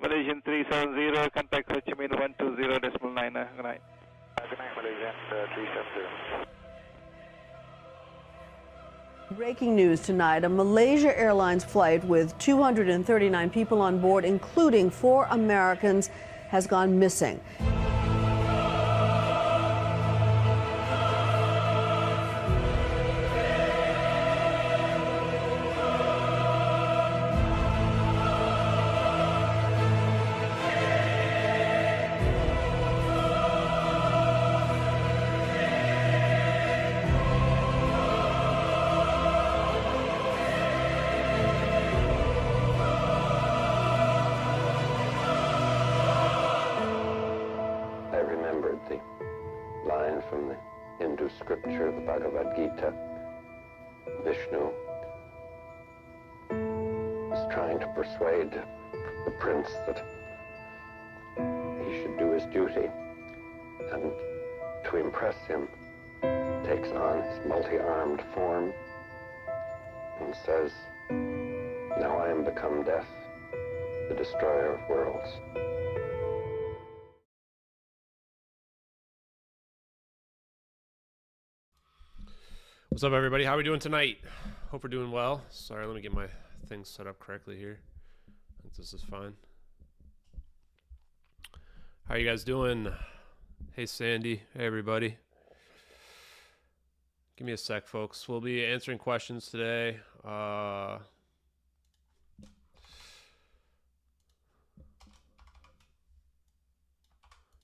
Malaysian 370, contact Ho Chi Minh 120.9. Good night. Good night, Malaysian 370. Breaking news tonight, a Malaysia Airlines flight with 239 people on board, including 4 Americans, has gone missing. From the Hindu scripture, the Bhagavad Gita. Vishnu is trying to persuade the prince that he should do his duty, and to impress him takes on his multi-armed form and says, "Now I am become death, the destroyer of worlds." What's up, everybody? How are we doing tonight? Hope we're doing well. Sorry, let me get my things set up correctly here. I think this is fine. How are you guys doing? Hey, Sandy. Hey, everybody. Give me a sec, folks. We'll be answering questions today.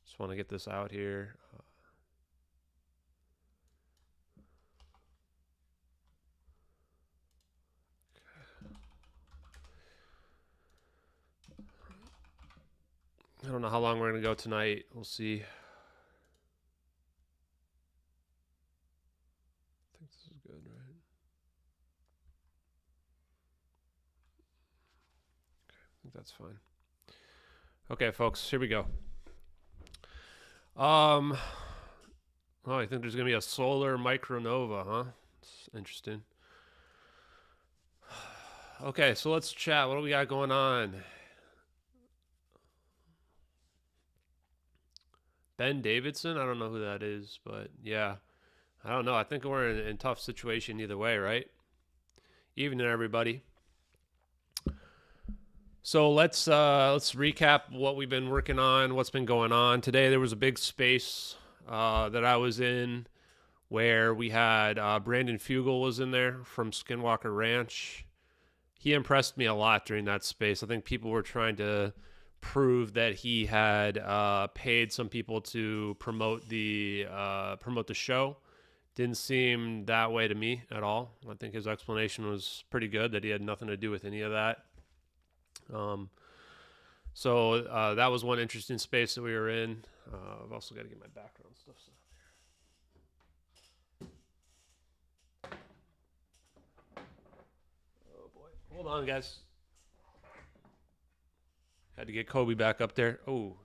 Just want to get this out here. I don't know how long we're going to go tonight. We'll see. I think this is good, right? Okay, I think that's fine. Okay, folks, here we go. Oh, I think there's going to be a solar micronova, huh? It's interesting. Okay, so let's chat. What do we got going on? Ben Davidson? I don't know who that is, but yeah. I don't know. I think we're in a tough situation either way, right? Evening, everybody. So let's recap what we've been working on, what's been going on. Today there was a big space that I was in where we had Brandon Fugel was in there from Skinwalker Ranch. He impressed me a lot during that space. I think people were trying to prove that he had paid some people to promote the show. Didn't seem that way to me at all. I think his explanation was pretty good, that he had nothing to do with any of that. So that was one interesting space that we were in. I've also got to get my background stuff set up here. Oh boy, hold on, guys. Had to get Kobe back up there. Oh.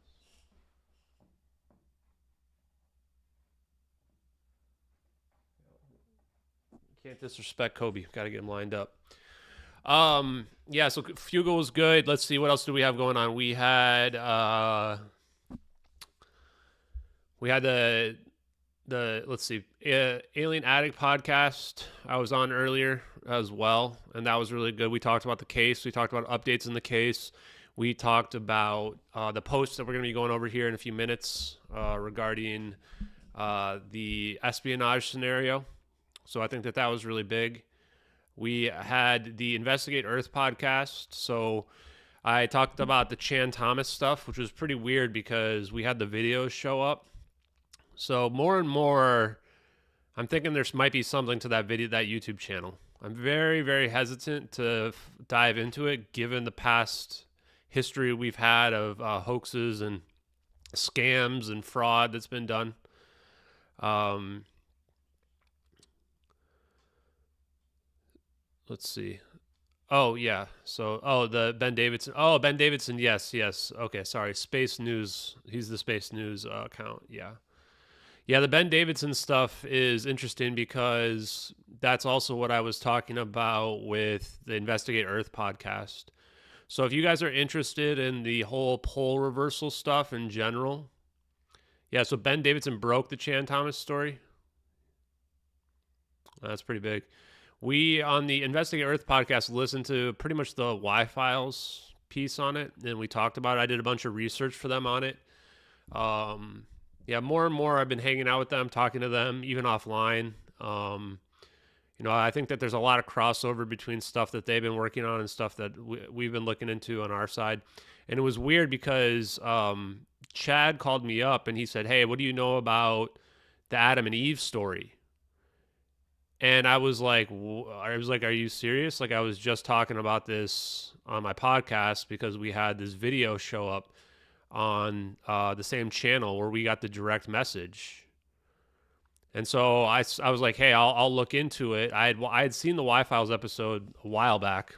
Can't disrespect Kobe. Got to get him lined up. Yeah, so Fugel was good. Let's see, what else do we have going on? We had the let's see, Alien Addict podcast I was on earlier as well, and that was really good. We talked about the case. We talked about updates in the case. We talked about the posts that we're going to be going over here in a few minutes regarding the espionage scenario. So I think that was really big. We had the Investigate Earth podcast. So I talked about the Chan Thomas stuff, which was pretty weird because we had the videos show up. So more and more, I'm thinking there might be something to that YouTube channel. I'm very, very hesitant to dive into it, given the past history we've had of hoaxes and scams and fraud that's been done. Let's see. Oh, yeah. So, the Ben Davidson. Oh, Ben Davidson. Yes. Okay, sorry. Space News. He's the Space News account. Yeah. Yeah, the Ben Davidson stuff is interesting because that's also what I was talking about with the Investigate Earth podcast. So if you guys are interested in the whole pole reversal stuff in general, yeah, so Ben Davidson broke the Chan Thomas story. That's pretty big. We, on the Investigate Earth podcast, listened to pretty much the Y-Files piece on it, and we talked about it. I did a bunch of research for them on it. Yeah, more and more I've been hanging out with them, talking to them, even offline. I think that there's a lot of crossover between stuff that they've been working on and stuff that we've been looking into on our side. And it was weird because Chad called me up and he said, "Hey, what do you know about the Adam and Eve story?" And I was like, "Are you serious?" Like, I was just talking about this on my podcast because we had this video show up on the same channel where we got the direct message. And so I was like, "Hey, I'll look into it." I had seen the Y-Files episode a while back.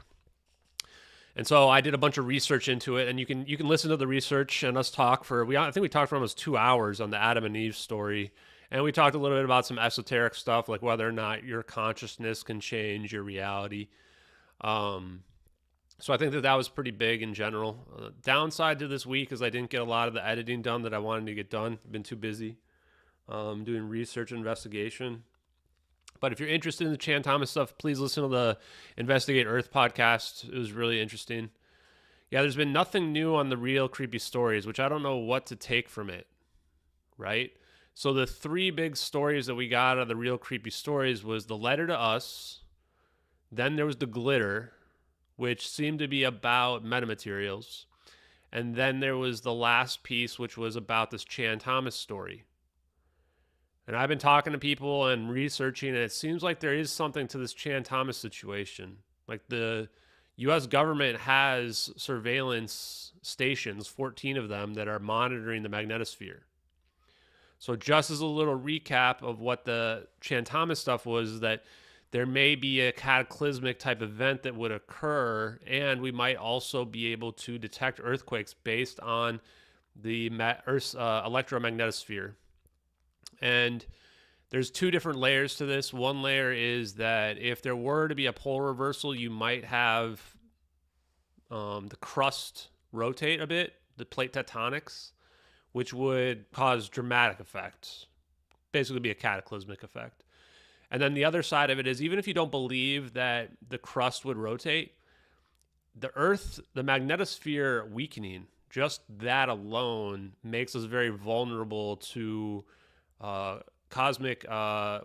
And so I did a bunch of research into it, and you can listen to the research and us talk I think we talked for almost 2 hours on the Adam and Eve story. And we talked a little bit about some esoteric stuff, like whether or not your consciousness can change your reality. So I think that was pretty big in general. Downside to this week is I didn't get a lot of the editing done that I wanted to get done. I've been too busy doing research and investigation. But if you're interested in the Chan Thomas stuff, please listen to the Investigate Earth podcast. It was really interesting. Yeah, there's been nothing new on the Real Creepy Stories, which I don't know what to take from it, right? So the 3 big stories that we got out of the Real Creepy Stories was the letter to us, then there was the glitter, which seemed to be about metamaterials, and then there was the last piece, which was about this Chan Thomas story. And I've been talking to people and researching, and it seems like there is something to this Chan Thomas situation. Like, the U.S. government has surveillance stations, 14 of them, that are monitoring the magnetosphere. So just as a little recap of what the Chan Thomas stuff was, that there may be a cataclysmic type event that would occur, and we might also be able to detect earthquakes based on the Earth's electromagnetosphere. And there's 2 different layers to this. One layer is that if there were to be a pole reversal, you might have the crust rotate a bit, the plate tectonics, which would cause dramatic effects, basically be a cataclysmic effect. And then the other side of it is, even if you don't believe that the crust would rotate, the Earth, the magnetosphere weakening, just that alone makes us very vulnerable to cosmic, mass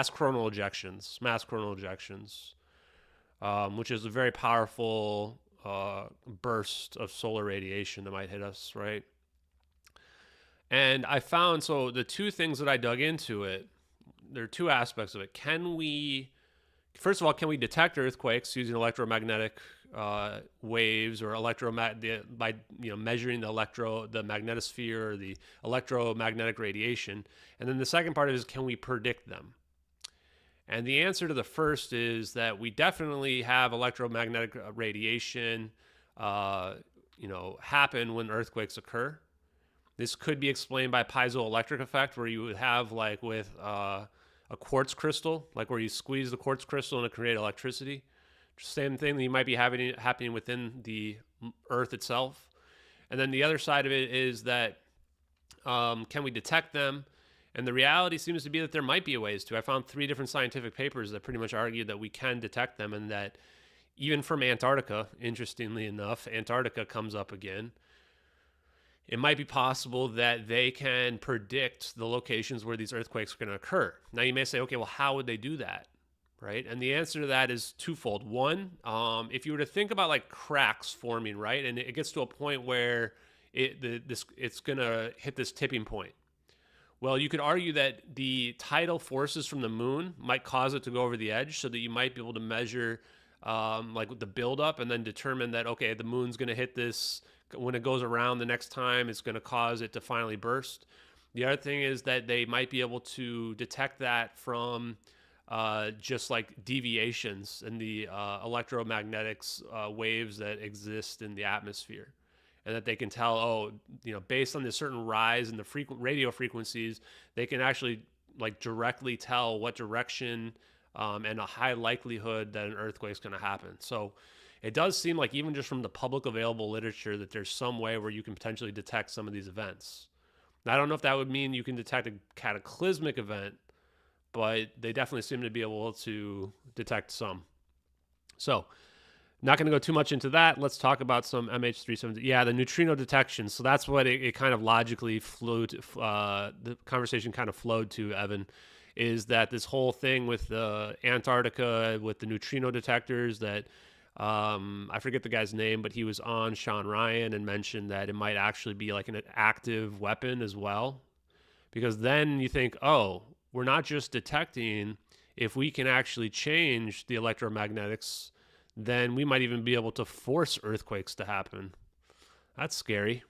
coronal ejections, which is a very powerful burst of solar radiation that might hit us, right? And I found, so the 2 things that I dug into it, there are 2 aspects of it. First of all, can we detect earthquakes using electromagnetic waves, or by measuring the magnetosphere, or the electromagnetic radiation? And then the second part is, can we predict them? And the answer to the first is that we definitely have electromagnetic radiation happen when earthquakes occur. This could be explained by piezoelectric effect, where you would have, like with a quartz crystal, like where you squeeze the quartz crystal and it create electricity. Same thing that you might be happening within the Earth itself. And then the other side of it is that can we detect them? And the reality seems to be that there might be ways to. I found 3 different scientific papers that pretty much argued that we can detect them, and that even from Antarctica, interestingly enough, Antarctica comes up again. it might be possible that they can predict the locations where these earthquakes are going to occur. Now, you may say, okay, well, how would they do that? Right? And the answer to that is twofold. One, if you were to think about like cracks forming, right? And it gets to a point where it's going to hit this tipping point. Well, you could argue that the tidal forces from the moon might cause it to go over the edge, so that you might be able to measure like the buildup and then determine that, okay, the moon's going to hit this. When it goes around the next time, it's going to cause it to finally burst. The other thing is that they might be able to detect that from just like deviations in the electromagnetics waves that exist in the atmosphere. And that they can tell, oh, based on this certain rise in the radio frequencies, they can actually like directly tell what direction and a high likelihood that an earthquake is going to happen. So it does seem like even just from the public available literature that there's some way where you can potentially detect some of these events. Now, I don't know if that would mean you can detect a cataclysmic event, but they definitely seem to be able to detect some. So not going to go too much into that. Let's talk about some MH370. Yeah, the neutrino detection. So that's what it kind of logically flowed. The conversation kind of flowed to, Evan, is that this whole thing with the Antarctica, with the neutrino detectors that I forget the guy's name, but he was on Sean Ryan and mentioned that it might actually be like an active weapon as well. Because then you think, oh, we're not just detecting. If we can actually change the electromagnetics, then we might even be able to force earthquakes to happen. That's scary.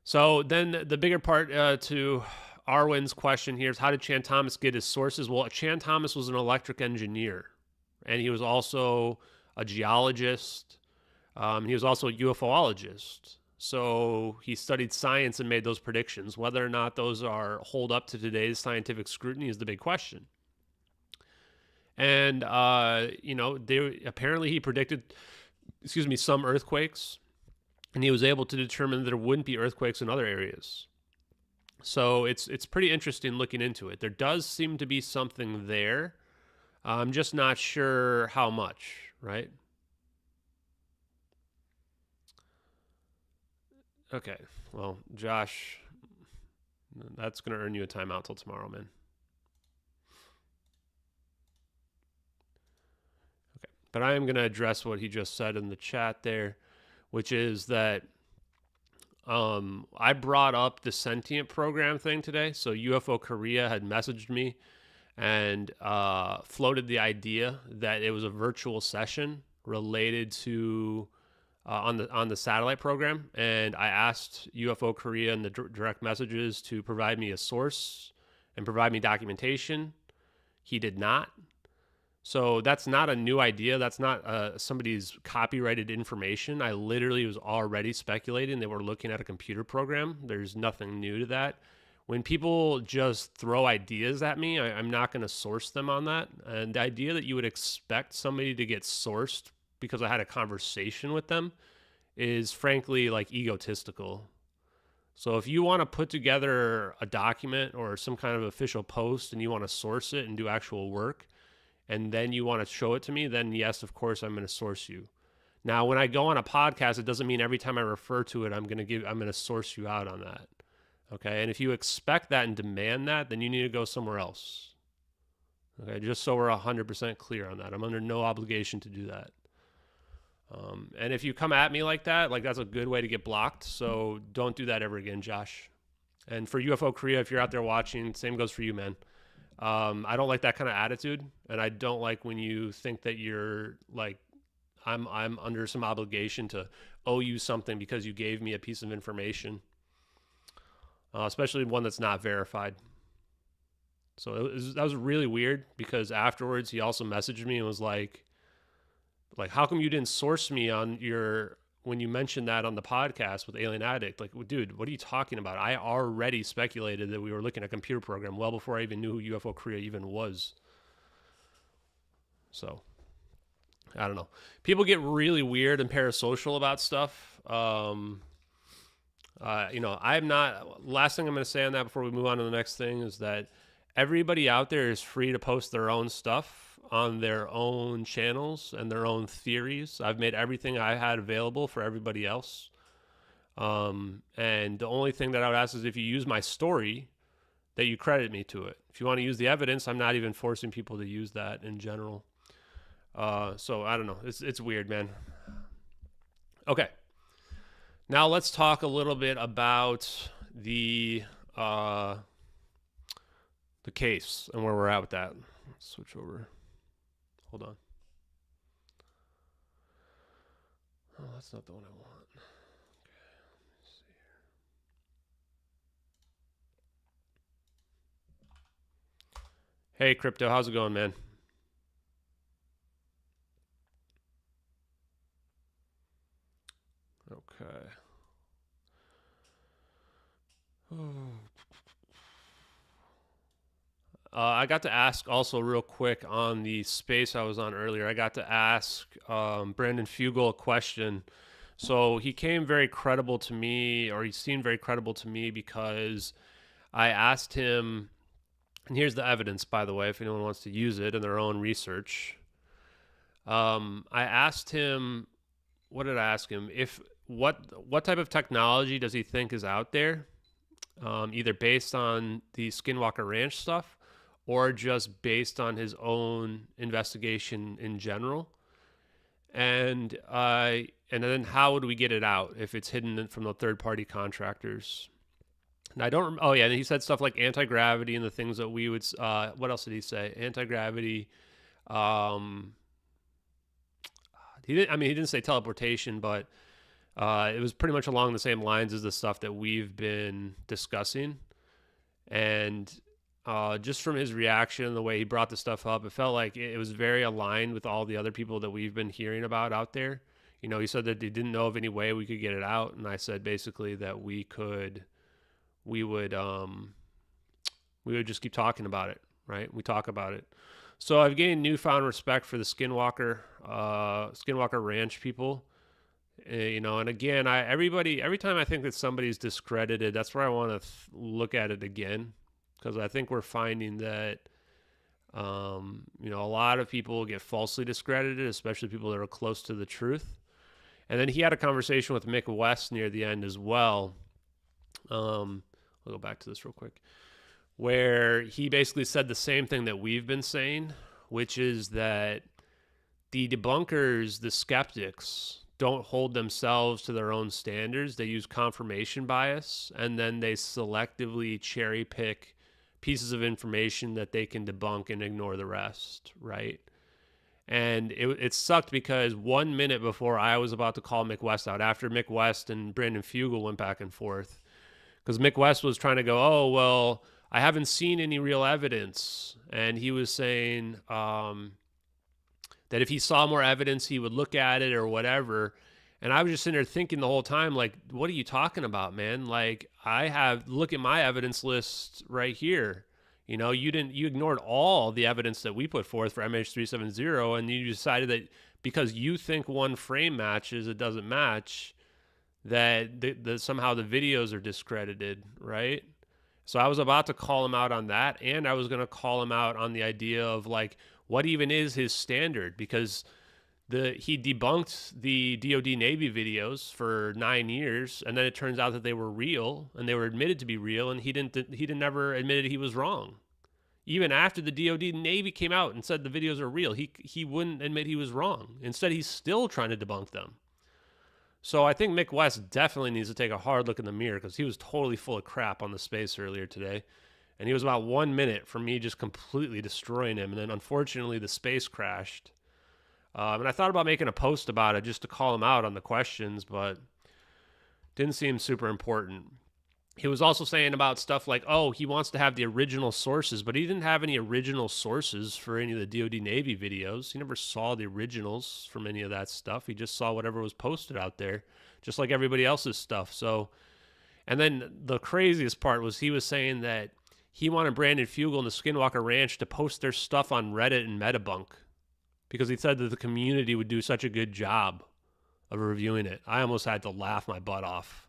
So then the bigger part to Arwen's question here is, how did Chan Thomas get his sources? Well, Chan Thomas was an electric engineer, and he was also a geologist. He was also a UFOologist. So he studied science and made those predictions. Whether or not those hold up to today's scientific scrutiny is the big question. And, apparently he predicted, some earthquakes, and he was able to determine that there wouldn't be earthquakes in other areas. So it's pretty interesting looking into it. There does seem to be something there. I'm just not sure how much, right? Okay, well, Josh, that's going to earn you a timeout till tomorrow, man. But I am going to address what he just said in the chat there, which is that I brought up the sentient program thing today. So UFO Korea had messaged me and floated the idea that it was a virtual session related to on the satellite program. And I asked UFO Korea in the direct messages to provide me a source and provide me documentation. He did not. So that's not a new idea. That's not somebody's copyrighted information. I literally was already speculating they were looking at a computer program. There's nothing new to that. When people just throw ideas at me, I'm not going to source them on that. And the idea that you would expect somebody to get sourced because I had a conversation with them is frankly like egotistical. So if you want to put together a document or some kind of official post and you want to source it and do actual work, and then you want to show it to me, then yes, of course, I'm going to source you. Now, when I go on a podcast, it doesn't mean every time I refer to it, I'm going to source you out on that. Okay. And if you expect that and demand that, then you need to go somewhere else. Okay. Just so we're 100% clear on that. I'm under no obligation to do that. And if you come at me like that, like that's a good way to get blocked. So don't do that ever again, Josh. And for UFO Korea, if you're out there watching, same goes for you, man. I don't like that kind of attitude, and I don't like when you think that you're like, I'm under some obligation to owe you something because you gave me a piece of information, especially one that's not verified. So that was really weird, because afterwards he also messaged me and was like, how come you didn't source me on when you mentioned that on the podcast with Alien Addict? Like, dude, what are you talking about? I already speculated that we were looking at a computer program well before I even knew who UFO Korea even was. So, I don't know. People get really weird and parasocial about stuff. I'm not. Last thing I'm going to say on that before we move on to the next thing is that everybody out there is free to post their own stuff on their own channels and their own theories. I've made everything I had available for everybody else. And the only thing that I would ask is if you use my story, that you credit me to it. If you want to use the evidence, I'm not even forcing people to use that in general. So I don't know. It's weird, man. Okay. Now let's talk a little bit about the case and where we're at with that. Let's switch over. Hold on. Oh, that's not the one I want. Hey, Crypto, how's it going, man? Okay. I got to ask also real quick on the space I was on earlier. I got to ask Brandon Fugel a question. So he came very credible to me, or he seemed very credible to me because I asked him, and here's the evidence, by the way, if anyone wants to use it in their own research. I asked him, what did I ask him? What type of technology does he think is out there, either based on the Skinwalker Ranch stuff or just based on his own investigation in general? And then how would we get it out if it's hidden from the third-party contractors? And I don't. Oh yeah, and he said stuff like anti-gravity and the things that we would. What else did he say? Anti-gravity. He didn't. I mean, he didn't say teleportation, but it was pretty much along the same lines as the stuff that we've been discussing. And just from his reaction, the way he brought the stuff up, it felt like it was very aligned with all the other people that we've been hearing about out there. You know, he said that he didn't know of any way we could get it out, and I said basically that we would just keep talking about it, right? We talk about it. So I've gained newfound respect for the Skinwalker Ranch people. You know, and again, every time I think that somebody's discredited, that's where I want to look at it again, because I think we're finding that, you know, a lot of people get falsely discredited, especially people that are close to the truth. And then he had a conversation with Mick West near the end as well. I'll go back to this real quick, where he basically said the same thing that we've been saying, which is that the debunkers, the skeptics, don't hold themselves to their own standards. They use confirmation bias, and then they selectively cherry pick pieces of information that they can debunk and ignore the rest, right? And it sucked because 1 minute before I was about to call Mick West out, after Mick West and Brandon Fugel went back and forth, because Mick West was trying to go, oh, well, I haven't seen any real evidence. And he was saying that if he saw more evidence, he would look at it or whatever. And I was just sitting there thinking the whole time, like, what are you talking about, man? Like, look at my evidence list right here. You know, you ignored all the evidence that we put forth for MH370, and you decided that because you think one frame matches, it doesn't match, that somehow the videos are discredited, right? So I was about to call him out on that, and I was going to call him out on the idea of, like, what even is his standard? Because he debunked the DoD Navy videos for 9 years, and then it turns out that they were real, and they were admitted to be real, and he never admitted he was wrong. Even after the DoD Navy came out and said the videos are real, he wouldn't admit he was wrong. Instead, he's still trying to debunk them. So I think Mick West definitely needs to take a hard look in the mirror, because he was totally full of crap on the space earlier today. And he was about 1 minute from me just completely destroying him. And then unfortunately the space crashed. And I thought about making a post about it just to call him out on the questions, but didn't seem super important. He was also saying about stuff like, oh, he wants to have the original sources, but he didn't have any original sources for any of the DoD Navy videos. He never saw the originals from any of that stuff. He just saw whatever was posted out there, just like everybody else's stuff. So, and then the craziest part was he was saying that he wanted Brandon Fugel and the Skinwalker Ranch to post their stuff on Reddit and Metabunk, because he said that the community would do such a good job of reviewing it. I almost had to laugh my butt off.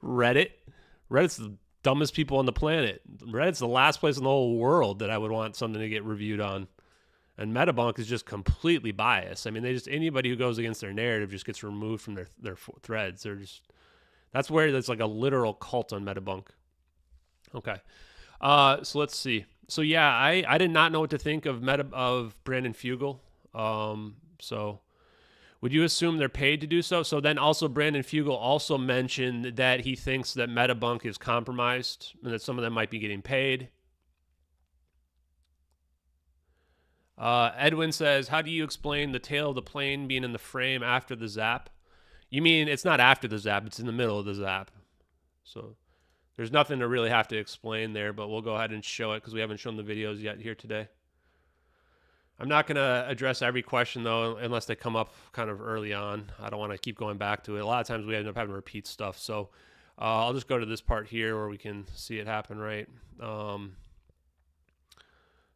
Reddit's the dumbest people on the planet. Reddit's the last place in the whole world that I would want something to get reviewed on. And Metabunk is just completely biased. I mean, anybody who goes against their narrative just gets removed from their threads. That's where there's like a literal cult on Metabunk. Okay. So let's see. So yeah, I did not know what to think of Brandon Fugel. So would you assume they're paid to do so? So then also Brandon Fugel also mentioned that he thinks that Metabunk is compromised and that some of them might be getting paid. Edwin says, how do you explain the tail of the plane being in the frame after the zap? You mean it's not after the zap, it's in the middle of the zap. So there's nothing to really have to explain there, but we'll go ahead and show it because we haven't shown the videos yet here today. I'm not going to address every question, though, unless they come up kind of early on. I don't want to keep going back to it. A lot of times we end up having to repeat stuff. So I'll just go to this part here where we can see it happen, right?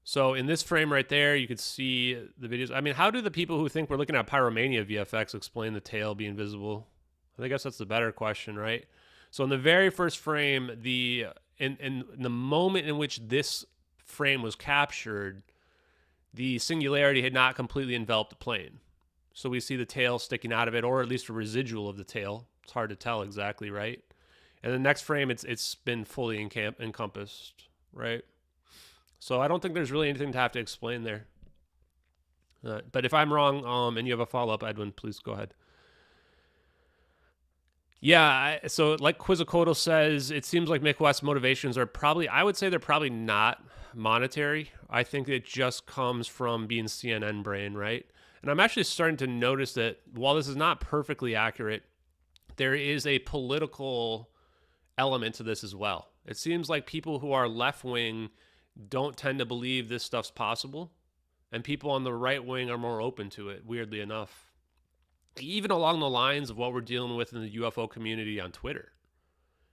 So in this frame right there, you could see the videos. I mean, how do the people who think we're looking at Pyromania VFX explain the tail being visible? I guess that's the better question, right? So in the very first frame, in the moment in which this frame was captured, the singularity had not completely enveloped the plane. So we see the tail sticking out of it, or at least a residual of the tail. It's hard to tell exactly, right? And the next frame, it's been fully encompassed, right? So I don't think there's really anything to have to explain there. But if I'm wrong, and you have a follow-up, Edwin, please go ahead. Yeah, so like Quizzicotal says, it seems like Mick West's motivations are probably, I would say they're probably not monetary. I think it just comes from being CNN brain, right? And I'm actually starting to notice that while this is not perfectly accurate, there is a political element to this as well. It seems like people who are left-wing don't tend to believe this stuff's possible, and people on the right wing are more open to it, weirdly enough. Even along the lines of what we're dealing with in the UFO community on Twitter.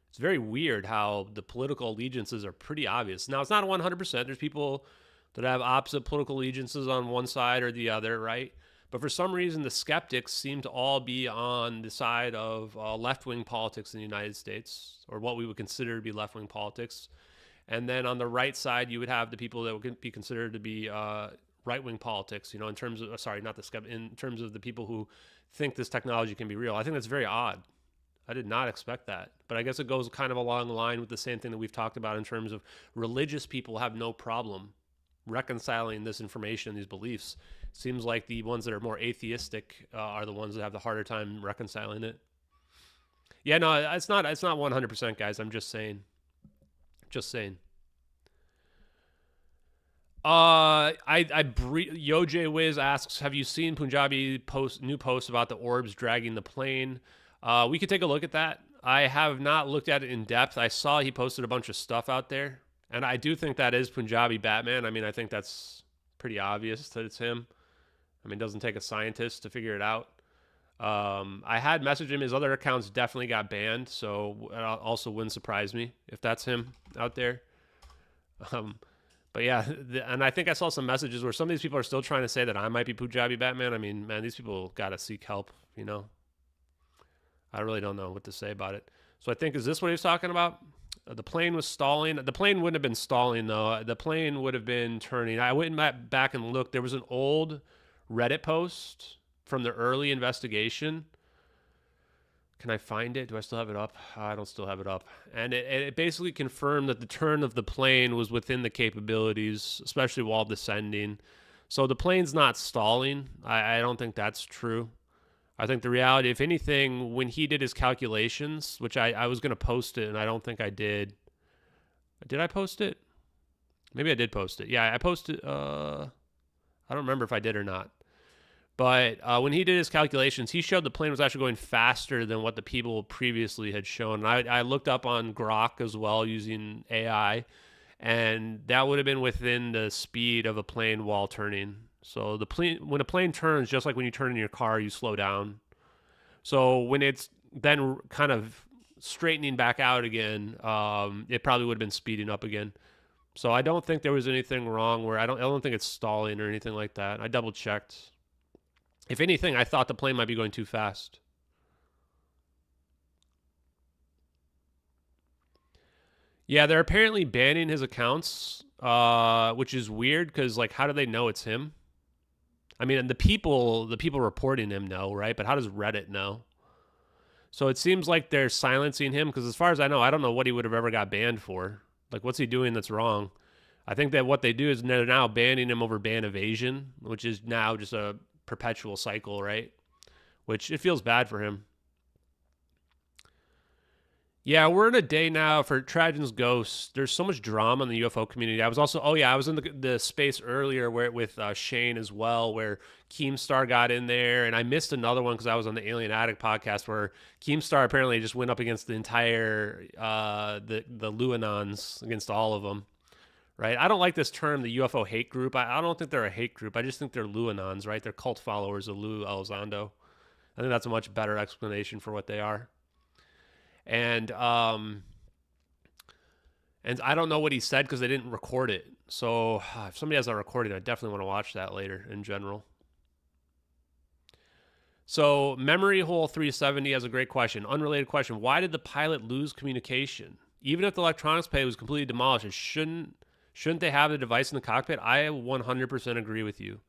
It's very weird how the political allegiances are pretty obvious. Now, it's not 100%. There's people that have opposite political allegiances on one side or the other, right? But for some reason, the skeptics seem to all be on the side of left-wing politics in the United States, or what we would consider to be left-wing politics. And then on the right side, you would have the people that would be considered to be right-wing politics, you know, in terms of, in terms of the people who think this technology can be real. I think that's very odd. I did not expect that. But I guess it goes kind of along the line with the same thing that we've talked about in terms of religious people have no problem reconciling this information, these beliefs. Seems like the ones that are more atheistic are the ones that have the harder time reconciling it. Yeah, no, it's not 100%, guys. I'm just saying. Just saying. Yoj Wiz asks, have you seen Punjabi new posts about the orbs dragging the plane? We could take a look at that. I have not looked at it in depth. I saw he posted a bunch of stuff out there, and I do think that is Punjabi Batman. I mean, I think that's pretty obvious that it's him. I mean, it doesn't take a scientist to figure it out. I had messaged him. His other accounts definitely got banned, so it also wouldn't surprise me if that's him out there. But yeah, and I think I saw some messages where some of these people are still trying to say that I might be Punjabi Batman. I mean, man, these people got to seek help, you know? I really don't know what to say about it. So I think, is this what he was talking about? The plane was stalling. The plane wouldn't have been stalling, though. The plane would have been turning. I went back and looked. There was an old Reddit post from the early investigation. Can I find it? Do I still have it up? I don't still have it up. And it basically confirmed that the turn of the plane was within the capabilities, especially while descending. So the plane's not stalling. I don't think that's true. I think the reality, if anything, when he did his calculations, which I was going to post it, and I don't think I did. Did I post it? Maybe I did post it. Yeah, I posted. I don't remember if I did or not. But when he did his calculations, he showed the plane was actually going faster than what the people previously had shown. And I looked up on Grok as well using AI, and that would have been within the speed of a plane while turning. So when a plane turns, just like when you turn in your car, you slow down. So when it's then kind of straightening back out again, it probably would have been speeding up again. So I don't think there was anything wrong where I don't think it's stalling or anything like that. I double checked. If anything, I thought the plane might be going too fast. Yeah, they're apparently banning his accounts, which is weird because, like, how do they know it's him? I mean, the people reporting him know, right? But how does Reddit know? So it seems like they're silencing him because as far as I know, I don't know what he would have ever got banned for. Like, what's he doing that's wrong? I think that what they do is they're now banning him over ban evasion, which is now just a perpetual cycle, right? Which it feels bad for him. Yeah, we're in a day now for Trajan's Ghost. There's so much drama in the UFO community. I was also, I was in the space earlier where with Shane as well, where Keemstar got in there, and I missed another one because I was on the Alien Addict podcast where Keemstar apparently just went up against the entire the Luanons, against all of them, right? I don't like this term, the UFO hate group. I don't think they're a hate group. I just think they're Luanons, right? They're cult followers of Lou Elizondo. I think that's a much better explanation for what they are. And I don't know what he said because they didn't record it. So if somebody has that recording, I definitely want to watch that later in general. So Memory Hole 370 has a great question. Unrelated question. Why did the pilot lose communication? Even if the electronics plate was completely demolished, shouldn't they have the device in the cockpit? I 100% agree with you.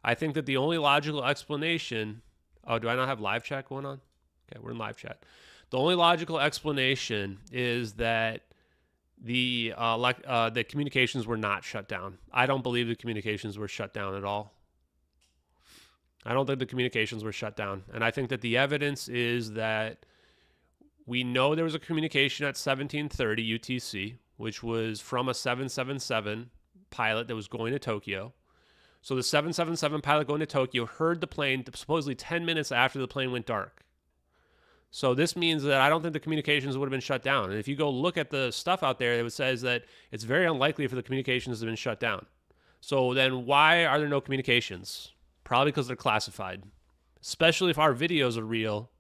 I think that the only logical explanation... Oh, do I not have live chat going on? Okay, we're in live chat. The only logical explanation is that the communications were not shut down. I don't believe the communications were shut down at all. I don't think the communications were shut down. And I think that the evidence is that we know there was a communication at 1730 UTC, which was from a 777 pilot that was going to Tokyo. So the 777 pilot going to Tokyo heard the plane supposedly 10 minutes after the plane went dark. So this means that I don't think the communications would have been shut down. And if you go look at the stuff out there, it says that it's very unlikely for the communications to have been shut down. So then why are there no communications? Probably because they're classified. Especially if our videos are real,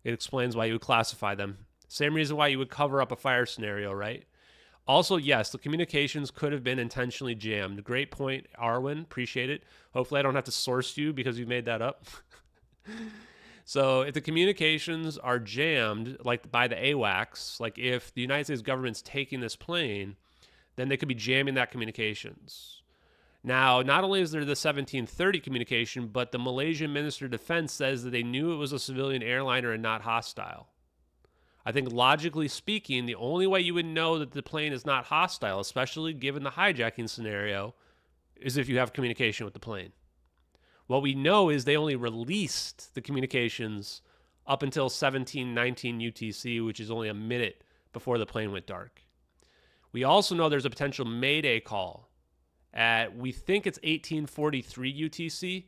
it explains why you would classify them. Same reason why you would cover up a fire scenario, right? Also, yes, the communications could have been intentionally jammed. Great point, Arwen. Appreciate it. Hopefully I don't have to source you because you made that up. So if the communications are jammed, like by the AWACS, like if the United States government's taking this plane, then they could be jamming that communications. Now, not only is there the 1730 communication, but the Malaysian Minister of Defense says that they knew it was a civilian airliner and not hostile. I think logically speaking, the only way you would know that the plane is not hostile, especially given the hijacking scenario, is if you have communication with the plane. What we know is they only released the communications up until 1719 UTC, which is only a minute before the plane went dark. We also know there's a potential Mayday call at, we think it's 1843 UTC,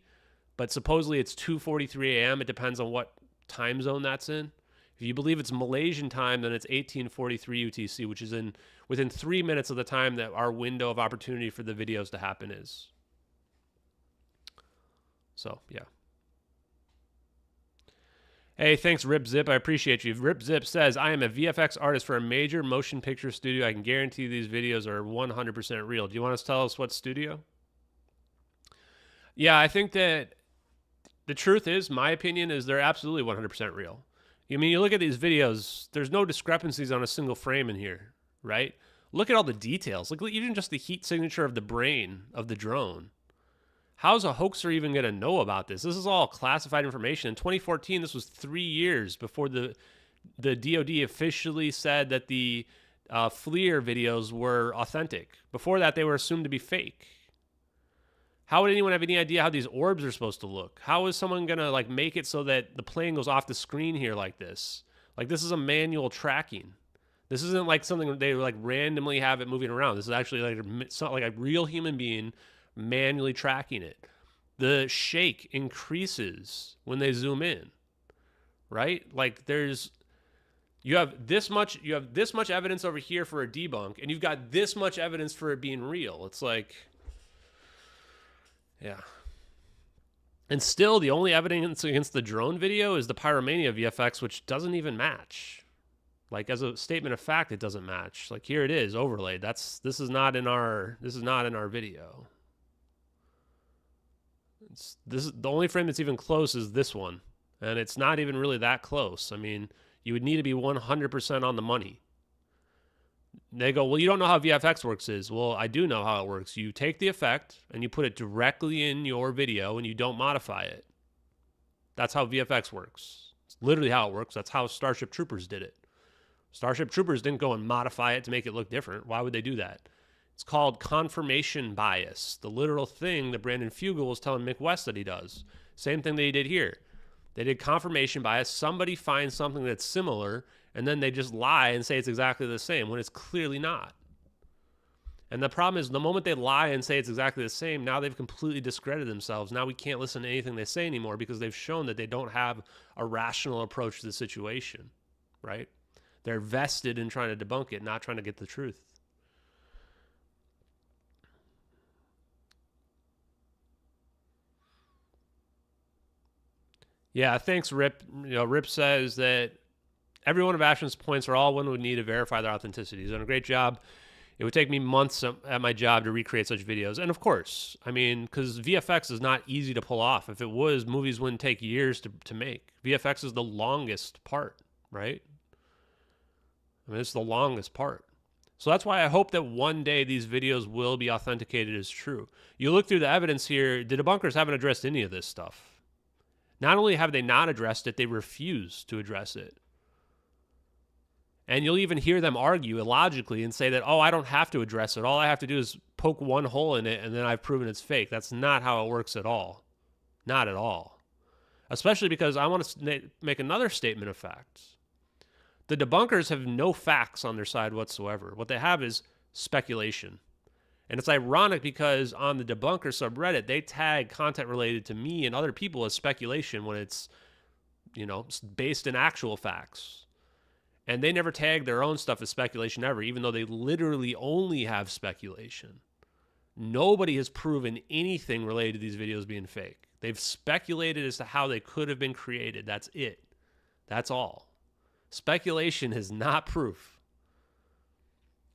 but supposedly it's 2:43 a.m. It depends on what time zone that's in. If you believe it's Malaysian time, then it's 1843 UTC, which is within 3 minutes of the time that our window of opportunity for the videos to happen is. So, yeah. Hey, thanks, Rip Zip. I appreciate you. Rip Zip says, I am a VFX artist for a major motion picture studio. I can guarantee these videos are 100% real. Do you want to tell us what studio? Yeah, I think that the truth is, my opinion is they're absolutely 100% real. I mean, you look at these videos, there's no discrepancies on a single frame in here, right? Look at all the details. Look, even just the heat signature of the brain of the drone. How's a hoaxer even going to know about this? This is all classified information. In 2014, this was 3 years before the DOD officially said that the FLIR videos were authentic. Before that, they were assumed to be fake. How would anyone have any idea how these orbs are supposed to look? How is someone going to make it so that the plane goes off the screen here like this? Like, this is a manual tracking. This isn't like something they randomly have it moving around. This is actually like a real human being manually tracking it. The shake increases when they zoom in, right? Like you have this much evidence over here for a debunk, and you've got this much evidence for it being real. It's like, yeah. And still, the only evidence against the drone video is the Pyromania VFX, which doesn't even match. Like, as a statement of fact, it doesn't match. Like, here it is overlaid. This is not in our video. This is the only frame that's even close is this one, and it's not even really that close. I mean, you would need to be 100% on the money. They go, well, you don't know how VFX works is. Well, I do know how it works. You take the effect and you put it directly in your video and you don't modify it. That's how VFX works. It's literally how it works. That's how Starship Troopers did it. Starship Troopers didn't go and modify it to make it look different. Why would they do that? It's called confirmation bias, the literal thing that Brandon Fugel was telling Mick West that he does. Same thing they did here. They did confirmation bias. Somebody finds something that's similar, and then they just lie and say it's exactly the same when it's clearly not. And the problem is the moment they lie and say it's exactly the same, now they've completely discredited themselves. Now we can't listen to anything they say anymore because they've shown that they don't have a rational approach to the situation, right? They're vested in trying to debunk it, not trying to get the truth. Yeah, thanks, Rip. Rip says that every one of Ashton's points are all one would need to verify their authenticity. He's done a great job. It would take me months at my job to recreate such videos. And of course, I mean, because VFX is not easy to pull off. If it was, movies wouldn't take years to make. VFX is the longest part, right? I mean, it's the longest part. So that's why I hope that one day these videos will be authenticated as true. You look through the evidence here, the debunkers haven't addressed any of this stuff. Not only have they not addressed it, they refuse to address it. And you'll even hear them argue illogically and say that, oh, I don't have to address it. All I have to do is poke one hole in it and then I've proven it's fake. That's not how it works at all. Not at all. Especially because I want to make another statement of facts. The debunkers have no facts on their side whatsoever. What they have is speculation. And it's ironic because on the debunker subreddit, they tag content related to me and other people as speculation when it's, based in actual facts. And they never tag their own stuff as speculation ever, even though they literally only have speculation. Nobody has proven anything related to these videos being fake. They've speculated as to how they could have been created. That's it. That's all. Speculation is not proof.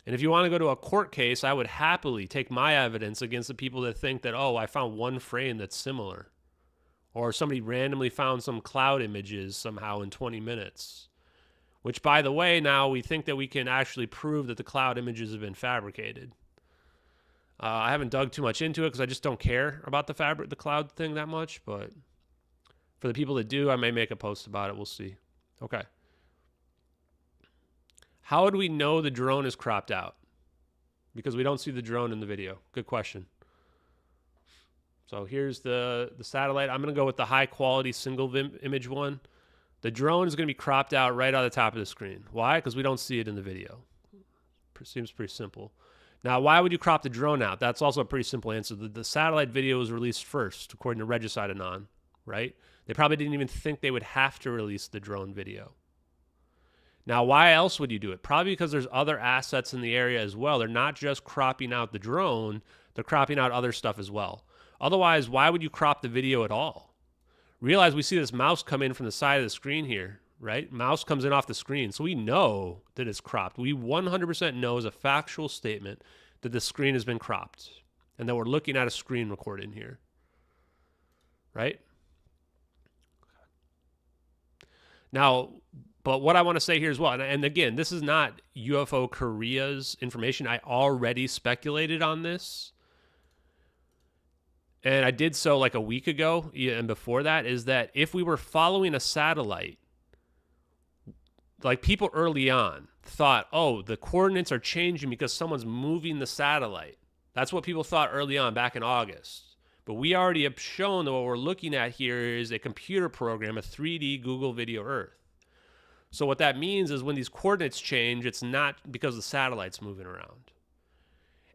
And if you want to go to a court case, I would happily take my evidence against the people that think that, oh, I found one frame that's similar. Or somebody randomly found some cloud images somehow in 20 minutes. Which, by the way, now we think that we can actually prove that the cloud images have been fabricated. I haven't dug too much into it because I just don't care about the cloud thing that much. But for the people that do, I may make a post about it. We'll see. Okay. How do we know the drone is cropped out? Because we don't see the drone in the video. Good question. So here's the satellite. I'm going to go with the high quality single image one. The drone is going to be cropped out right on the top of the screen. Why? Because we don't see it in the video. Seems pretty simple. Now, why would you crop the drone out? That's also a pretty simple answer. The satellite video was released first, according to Regicide Anon, right? They probably didn't even think they would have to release the drone video. Now, why else would you do it? Probably because there's other assets in the area as well. They're not just cropping out the drone, they're cropping out other stuff as well. Otherwise, why would you crop the video at all? Realize we see this mouse come in from the side of the screen here, right? Mouse comes in off the screen. So we know that it's cropped. We 100% know as a factual statement that the screen has been cropped and that we're looking at a screen recording here, right? Now, but what I want to say here as well, and again, this is not UFO Korea's information. I already speculated on this. And I did so like a week ago and before that, is that if we were following a satellite, like people early on thought, oh, the coordinates are changing because someone's moving the satellite. That's what people thought early on back in August. But we already have shown that what we're looking at here is a computer program, a 3D Google Video Earth. So what that means is when these coordinates change, it's not because the satellite's moving around.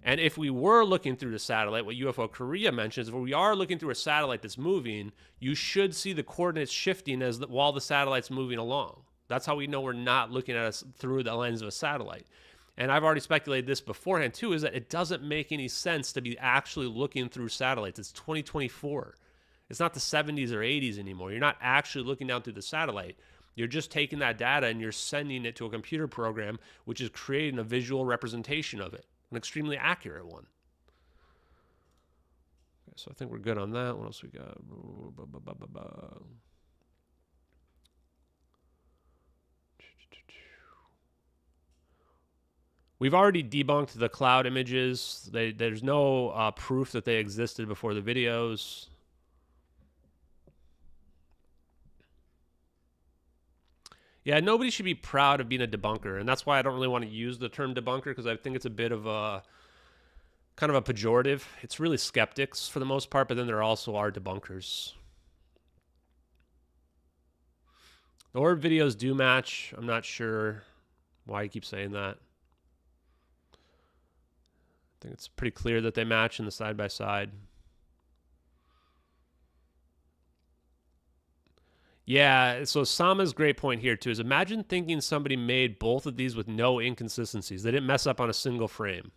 And if we were looking through the satellite, what UFO Korea mentions, if we are looking through a satellite that's moving, you should see the coordinates shifting while the satellite's moving along. That's how we know we're not looking at us through the lens of a satellite. And I've already speculated this beforehand too, is that it doesn't make any sense to be actually looking through satellites. It's 2024. It's not the 70s or 80s anymore. You're not actually looking down through the satellite. You're just taking that data and you're sending it to a computer program, which is creating a visual representation of it, an extremely accurate one. Okay, so I think we're good on that. What else we got? We've already debunked the cloud images. There's no proof that they existed before the videos. Yeah, nobody should be proud of being a debunker, and that's why I don't really want to use the term debunker, because I think it's a bit of a kind of a pejorative. It's really skeptics for the most part, but then there also are debunkers. The orb videos do match. I'm not sure why you keep saying that. I think it's pretty clear that they match in the side-by-side. Yeah, so Sama's great point here, too, is imagine thinking somebody made both of these with no inconsistencies. They didn't mess up on a single frame.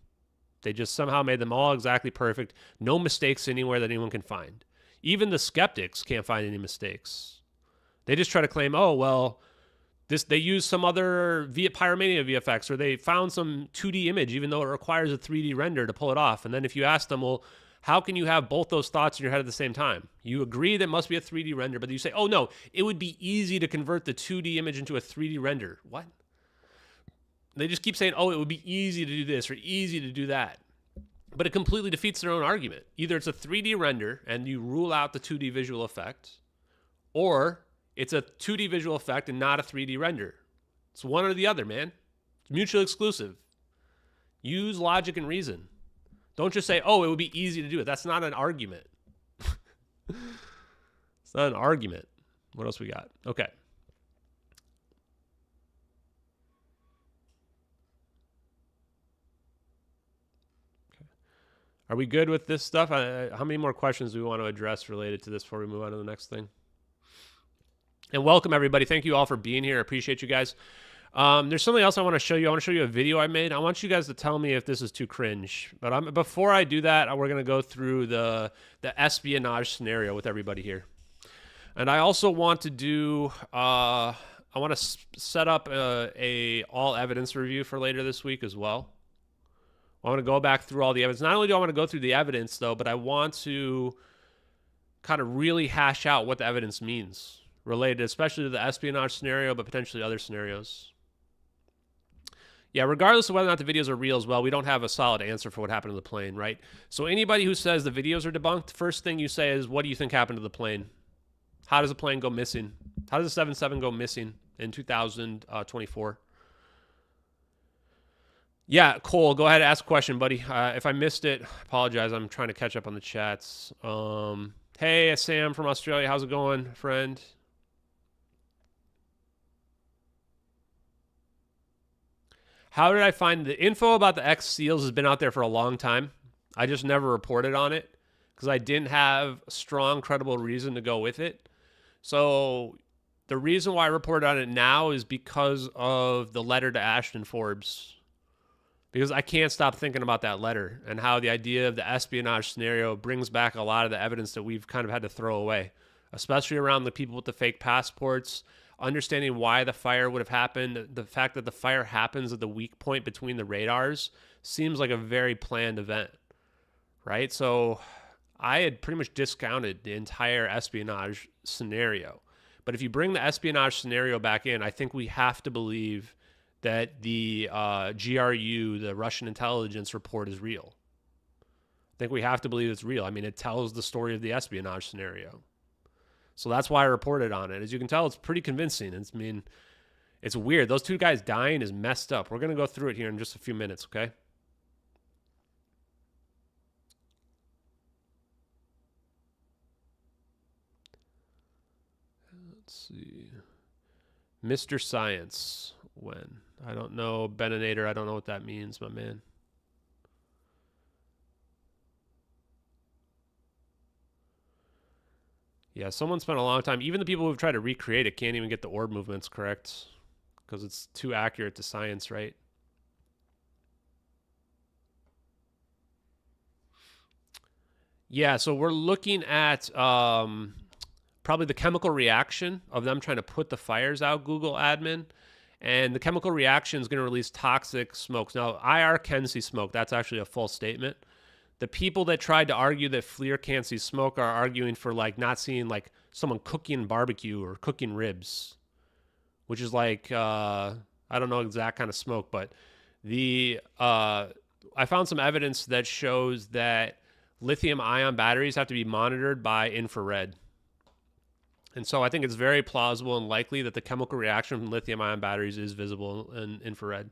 They just somehow made them all exactly perfect. No mistakes anywhere that anyone can find. Even the skeptics can't find any mistakes. They just try to claim, oh, well, they used some other Pyromania VFX, or they found some 2D image, even though it requires a 3D render to pull it off. And then if you ask them, well, how can you have both those thoughts in your head at the same time? You agree that must be a 3D render, but you say, oh, no, it would be easy to convert the 2D image into a 3D render. What? They just keep saying, oh, it would be easy to do this or easy to do that. But it completely defeats their own argument. Either it's a 3D render and you rule out the 2D visual effect, or it's a 2D visual effect and not a 3D render. It's one or the other, man. It's mutually exclusive. Use logic and reason. Don't just say, oh, it would be easy to do it. That's not an argument. It's not an argument. What else we got? Okay. Are we good with this stuff? How many more questions do we want to address related to this before we move on to the next thing? And welcome, everybody. Thank you all for being here. I appreciate you guys. There's something else I want to show you. I want to show you a video I made. I want you guys to tell me if this is too cringe. But before I do that, we're going to go through the espionage scenario with everybody here. And I also want to do, I want to set up a all evidence review for later this week as well. I want to go back through all the evidence. Not only do I want to go through the evidence, though, but I want to kind of really hash out what the evidence means related, especially to the espionage scenario, but potentially other scenarios. Yeah, regardless of whether or not the videos are real as well, we don't have a solid answer for what happened to the plane, right? So anybody who says the videos are debunked, first thing you say is, what do you think happened to the plane? How does the plane go missing? How does the 77 go missing in 2024? Yeah, Cole, go ahead and ask a question, buddy. If I missed it, apologize. I'm trying to catch up on the chats. Hey, Sam from Australia. How's it going, friend? How did I find the info about the X seals has been out there for a long time. I just never reported on it because I didn't have a strong, credible reason to go with it. So the reason why I reported on it now is because of the letter to Ashton Forbes. Because I can't stop thinking about that letter and how the idea of the espionage scenario brings back a lot of the evidence that we've kind of had to throw away, especially around the people with the fake passports, understanding why the fire would have happened. The fact that the fire happens at the weak point between the radars seems like a very planned event, right? So I had pretty much discounted the entire espionage scenario. But if you bring the espionage scenario back in, I think we have to believe that the GRU, the Russian intelligence report, is real. I think we have to believe it's real. I mean, it tells the story of the espionage scenario. So that's why I reported on it. As you can tell, it's pretty convincing. It's weird. Those two guys dying is messed up. We're going to go through it here in just a few minutes, okay? Let's see. Mr. Science. When? I don't know. Beninator, I don't know what that means, my man. Yeah, someone spent a long time. Even the people who've tried to recreate it can't even get the orb movements correct because it's too accurate to science, right? Yeah, so we're looking at probably the chemical reaction of them trying to put the fires out, Google admin. And the chemical reaction is going to release toxic smokes. Now, IR can see smoke. That's actually a false statement. The people that tried to argue that FLIR can't see smoke are arguing for like not seeing like someone cooking barbecue or cooking ribs, which is like, I don't know exact kind of smoke, but I found some evidence that shows that lithium-ion batteries have to be monitored by infrared. And so I think it's very plausible and likely that the chemical reaction from lithium-ion batteries is visible in infrared.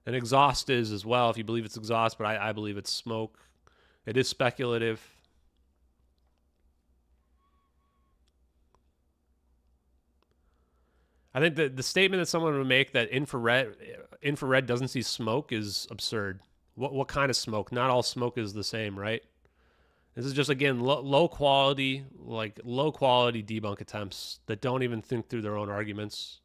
And exhaust is as well, if you believe it's exhaust, but I believe it's smoke. It is speculative. I think that the statement that someone would make that infrared doesn't see smoke is absurd. What kind of smoke? Not all smoke is the same, right? This is just, again, low quality debunk attempts that don't even think through their own arguments.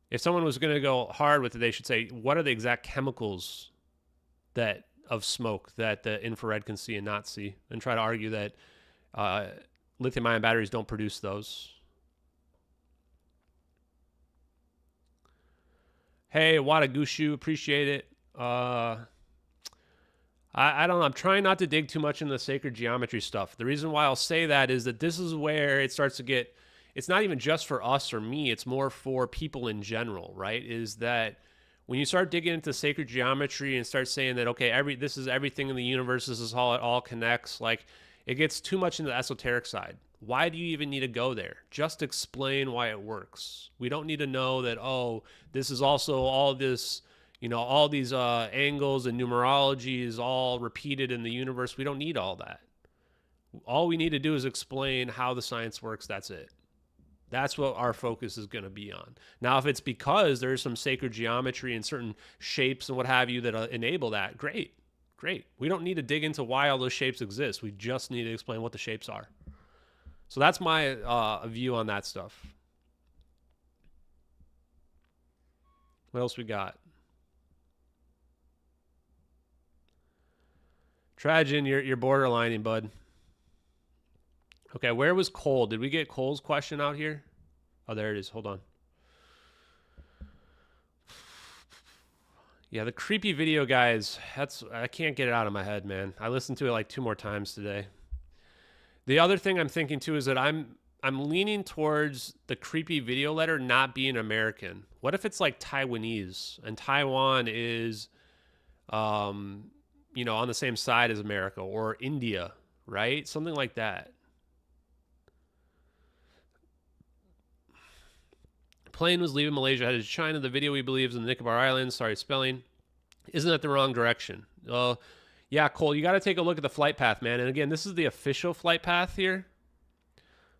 If someone was going to go hard with it, they should say, what are the exact chemicals of smoke that the infrared can see and not see, and try to argue that lithium-ion batteries don't produce those. Hey, Wadagushu, appreciate it. I don't know. I'm trying not to dig too much into the sacred geometry stuff. The reason why I'll say that is that this is where it starts to get, it's not even just for us or me, it's more for people in general, right? Is that when you start digging into sacred geometry and start saying that, okay, this is everything in the universe, this is how it all connects, like, it gets too much into the esoteric side. Why do you even need to go there? Just explain why it works. We don't need to know that, oh, this is also all this, all these angles and numerology is all repeated in the universe. We don't need all that. All we need to do is explain how the science works. That's it. That's what our focus is going to be on. Now, if it's because there's some sacred geometry and certain shapes and what have you that enable that, great. We don't need to dig into why all those shapes exist. We just need to explain what the shapes are. So that's my view on that stuff. What else we got? Trajan, you're borderlining, bud. Okay, where was Cole? Did we get Cole's question out here? Oh, there it is. Hold on. Yeah, the creepy video guys, I can't get it out of my head, man. I listened to it like 2 more times today. The other thing I'm thinking too is that I'm leaning towards the creepy video letter not being American. What if it's like Taiwanese and Taiwan is on the same side as America, or India, right? Something like that. Plane was leaving Malaysia, headed to China. The video, he believes, in the Nicobar Islands. Sorry, spelling. Isn't that the wrong direction? Yeah, Cole, you got to take a look at the flight path, man. And again, this is the official flight path here.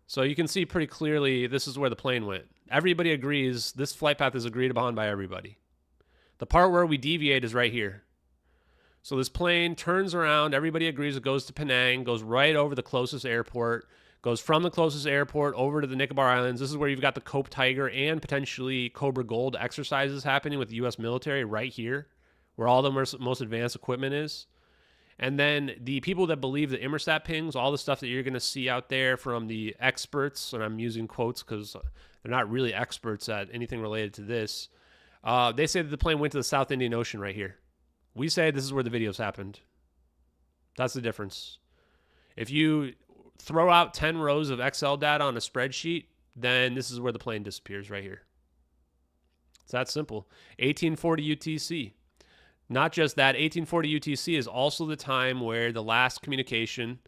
So you can see pretty clearly this is where the plane went. Everybody agrees. This flight path is agreed upon by everybody. The part where we deviate is right here. So this plane turns around. Everybody agrees it goes to Penang, goes right over the closest airport, goes from the closest airport over to the Nicobar Islands. This is where you've got the Cope Tiger and potentially Cobra Gold exercises happening with the U.S. military right here, where all the most advanced equipment is. And then the people that believe the Inmarsat pings, all the stuff that you're going to see out there from the experts, and I'm using quotes because they're not really experts at anything related to this, they say that the plane went to the South Indian Ocean right here. We say this is where the videos happened. That's the difference. If you throw out 10 rows of Excel data on a spreadsheet, then this is where the plane disappears right here. It's that simple. 1840 UTC. Not just that, 1840 UTC is also the time where the last communication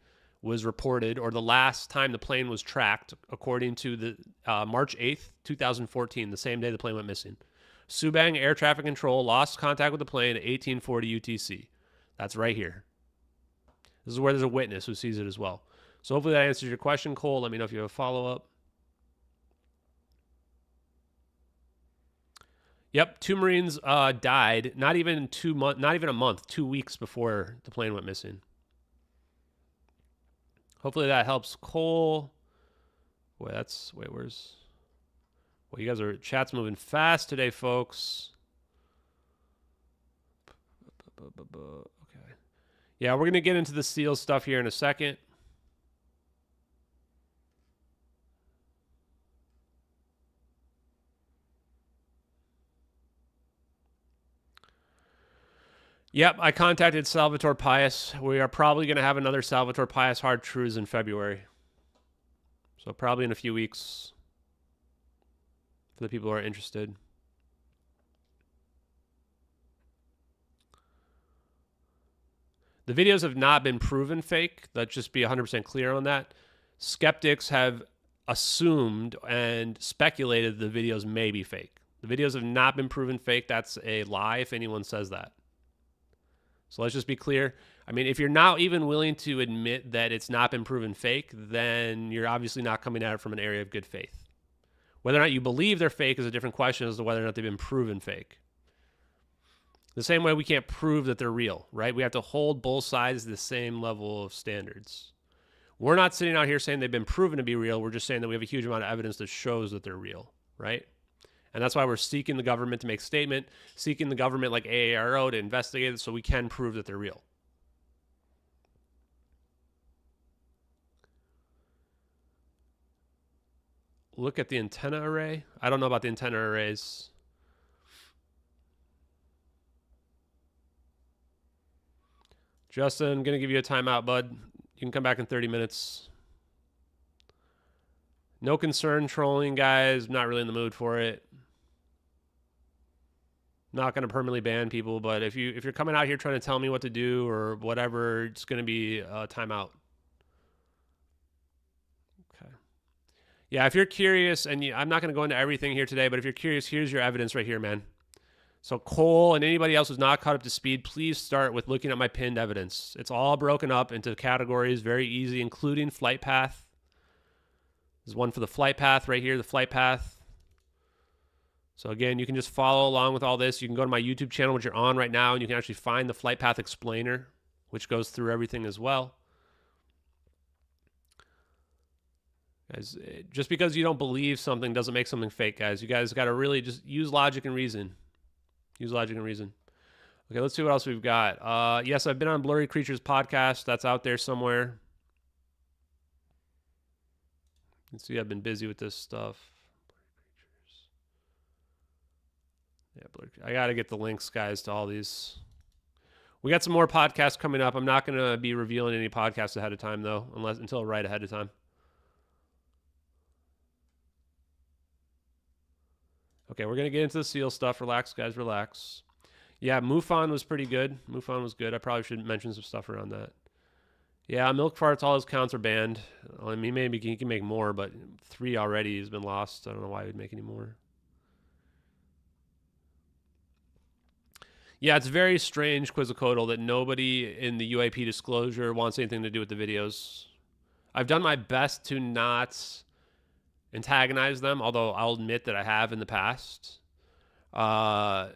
was reported, or the last time the plane was tracked, according to the March 8th, 2014, the same day the plane went missing. Subang Air Traffic Control lost contact with the plane at 1840 UTC. That's right here. This is where there's a witness who sees it as well. So hopefully that answers your question, Cole. Let me know if you have a follow-up. Yep, 2 Marines died. Not even a month, 2 weeks before the plane went missing. Hopefully that helps, Cole. Well, you guys chat's moving fast today, folks. Okay. Yeah, we're gonna get into the SEAL stuff here in a second. Yep, I contacted Salvatore Pius. We are probably going to have another Salvatore Pius Hard Truths in February. So probably in a few weeks for the people who are interested. The videos have not been proven fake. Let's just be 100% clear on that. Skeptics have assumed and speculated the videos may be fake. The videos have not been proven fake. That's a lie if anyone says that. So let's just be clear. I mean, if you're not even willing to admit that it's not been proven fake, then you're obviously not coming at it from an area of good faith. Whether or not you believe they're fake is a different question as to whether or not they've been proven fake. The same way we can't prove that they're real, right? We have to hold both sides to the same level of standards. We're not sitting out here saying they've been proven to be real. We're just saying that we have a huge amount of evidence that shows that they're real, right? And that's why we're seeking the government to make a statement, seeking the government like AARO to investigate it so we can prove that they're real. Look at the antenna array. I don't know about the antenna arrays. Justin, I'm going to give you a timeout, bud. You can come back in 30 minutes. No concern trolling, guys. I'm not really in the mood for it. Not going to permanently ban people, but if you're coming out here trying to tell me what to do or whatever, it's going to be a timeout. Okay. Yeah, if you're curious, and I'm not going to go into everything here today, but if you're curious, here's your evidence right here, man. So Cole and anybody else who's not caught up to speed, please start with looking at my pinned evidence. It's all broken up into categories, very easy, including flight path. There's one for the flight path right here, the flight path. So again, you can just follow along with all this. You can go to my YouTube channel, which you're on right now, and you can actually find the flight path explainer, which goes through everything as well. Guys, just because you don't believe something doesn't make something fake, guys. You guys got to really just use logic and reason. Use logic and reason. Okay, let's see what else we've got. Yes, I've been on Blurry Creatures podcast. That's out there somewhere. You can see I've been busy with this stuff. Yeah, I got to get the links, guys, to all these. We got some more podcasts coming up. I'm not going to be revealing any podcasts ahead of time, though, until right ahead of time. Okay, we're going to get into the SEAL stuff. Relax, guys, relax. Yeah, MUFON was pretty good. MUFON was good. I probably should mention some stuff around that. Yeah, milk farts, all his counts are banned. I mean, maybe he can make more, but 3 already has been lost. I don't know why he would make any more. Yeah, it's very strange, Quizzicoatl, that nobody in the UAP disclosure wants anything to do with the videos. I've done my best to not antagonize them, although I'll admit that I have in the past. But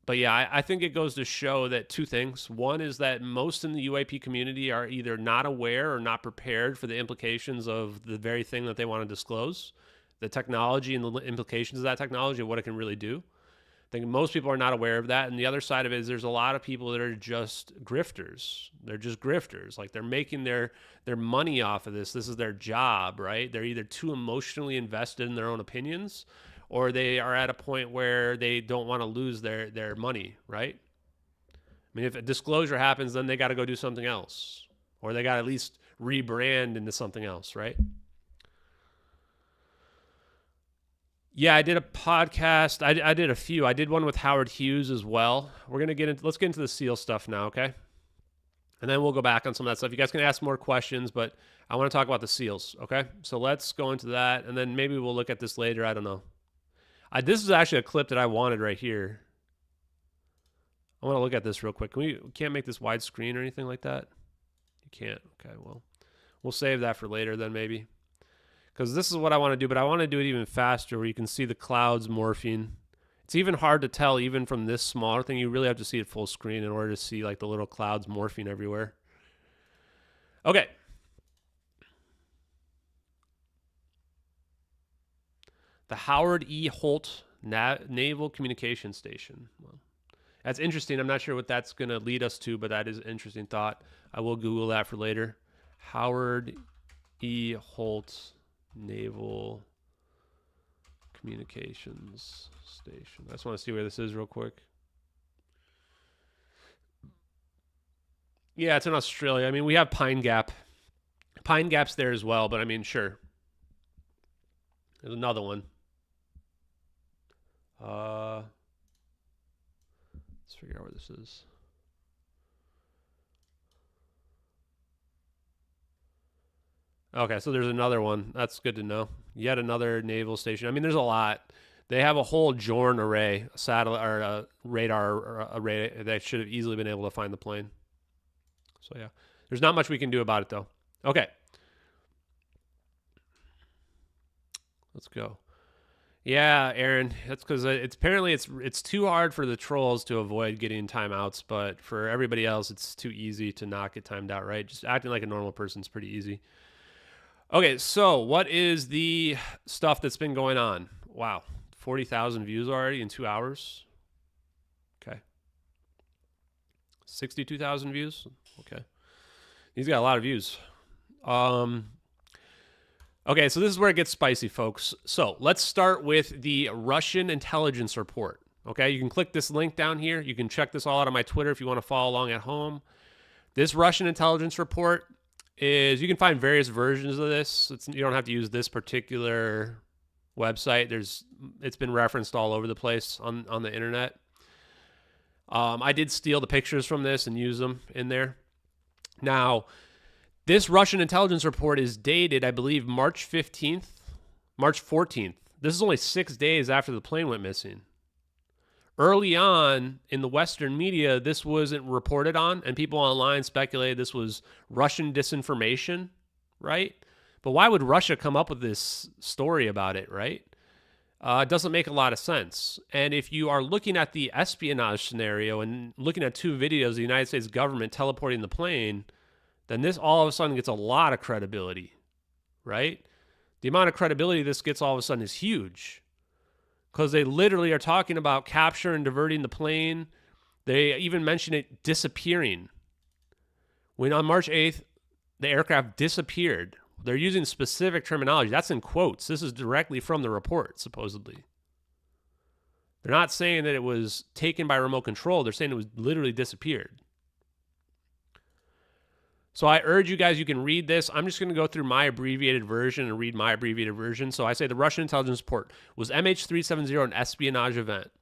yeah, I think it goes to show that 2 things. One is that most in the UAP community are either not aware or not prepared for the implications of the very thing that they want to disclose, the technology and the implications of that technology and what it can really do. I think most people are not aware of that. And the other side of it is there's a lot of people that are just grifters. They're just grifters. Like they're making their money off of this. This is their job, right? They're either too emotionally invested in their own opinions or they are at a point where they don't want to lose their money, right? I mean, if a disclosure happens, then they got to go do something else or they got to at least rebrand into something else, right? Yeah, I did a podcast. I did a few. I did one with Howard Hughes as well. Let's get into the SEAL stuff now, okay? And then we'll go back on some of that stuff. You guys can ask more questions, but I want to talk about the SEALs, okay? So let's go into that, and then maybe we'll look at this later. I don't know. This is actually a clip that I wanted right here. I want to look at this real quick. We can't make this widescreen or anything like that? You can't. Okay, well, we'll save that for later then maybe. Because this is what I want to do, but I want to do it even faster where you can see the clouds morphing. It's even hard to tell even from this smaller thing. You really have to see it full screen in order to see like the little clouds morphing everywhere. Okay. The Howard E. Holt Naval Communication Station. Well, that's interesting. I'm not sure what that's going to lead us to, but that is an interesting thought. I will Google that for later. Howard E. Holt Naval Communications Station. I just want to see where this is real quick. Yeah, it's in Australia. I mean, we have Pine Gap. Pine Gap's there as well, but I mean, sure. There's another one. Let's figure out where this is. Okay, so there's another one. That's good to know. Yet another naval station. I mean, there's a lot. They have a whole Jorn array, a satellite or a radar array that should have easily been able to find the plane. So yeah, there's not much we can do about it though. Okay, let's go. Yeah, Aaron, that's because it's apparently it's too hard for the trolls to avoid getting timeouts, but for everybody else, it's too easy to not get timed out. Right? Just acting like a normal person is pretty easy. Okay, so what is the stuff that's been going on? Wow, 40,000 views already in 2 hours. Okay. 62,000 views. Okay. He's got a lot of views. Okay, so this is where it gets spicy, folks. So let's start with the Russian intelligence report. Okay, you can click this link down here. You can check this all out on my Twitter if you want to follow along at home. This Russian intelligence report is, you can find various versions of this. You don't have to use this particular website. It's been referenced all over the place on the internet. I did steal the pictures from this and use them in there. Now, this Russian intelligence report is dated, I believe, March 14th. This is only 6 days after the plane went missing. Early on in the Western media, this wasn't reported on, and people online speculated this was Russian disinformation, right? But why would Russia come up with this story about it, right? It doesn't make a lot of sense. And if you are looking at the espionage scenario and looking at 2 videos of the United States government teleporting the plane, then this all of a sudden gets a lot of credibility, right? The amount of credibility this gets all of a sudden is huge. Because they literally are talking about capturing and diverting the plane. They even mention it disappearing. When on March 8th, the aircraft disappeared. They're using specific terminology. That's in quotes. This is directly from the report, supposedly. They're not saying that it was taken by remote control. They're saying it was literally disappeared. So I urge you guys, you can read this. I'm just going to go through my abbreviated version and read my abbreviated version. So I say the Russian intelligence report was MH370 an espionage event.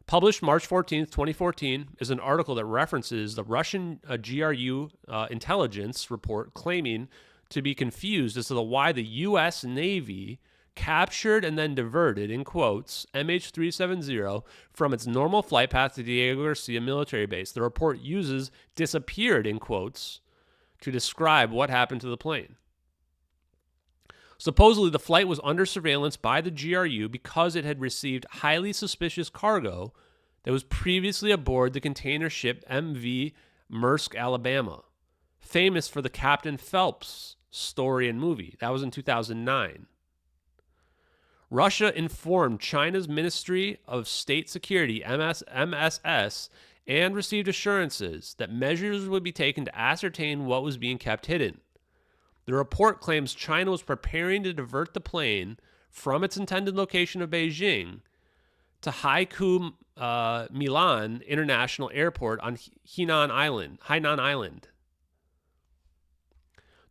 Published March 14th, 2014 is an article that references the Russian GRU intelligence report claiming to be confused as to why the U.S. Navy captured and then diverted, in quotes, MH370 from its normal flight path to Diego Garcia military base. The report uses disappeared, in quotes, to describe what happened to the plane. Supposedly, the flight was under surveillance by the GRU because it had received highly suspicious cargo that was previously aboard the container ship MV Maersk, Alabama, famous for the Captain Phelps story and movie. That was in 2009. Russia informed China's Ministry of State Security, MSS, and received assurances that measures would be taken to ascertain what was being kept hidden. The report claims China was preparing to divert the plane from its intended location of Beijing to Haikou Milan International Airport on Hainan Island.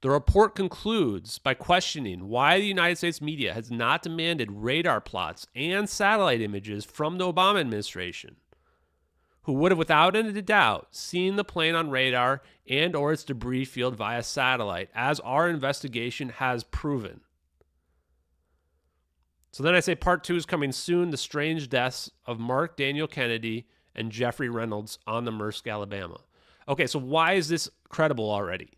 The report concludes by questioning why the United States media has not demanded radar plots and satellite images from the Obama administration, who would have without any doubt seen the plane on radar and or its debris field via satellite, as our investigation has proven. So then I say part 2 is coming soon, the strange deaths of Mark Daniel Kennedy and Jeffrey Reynolds on the Maersk, Alabama. Okay, so why is this credible already?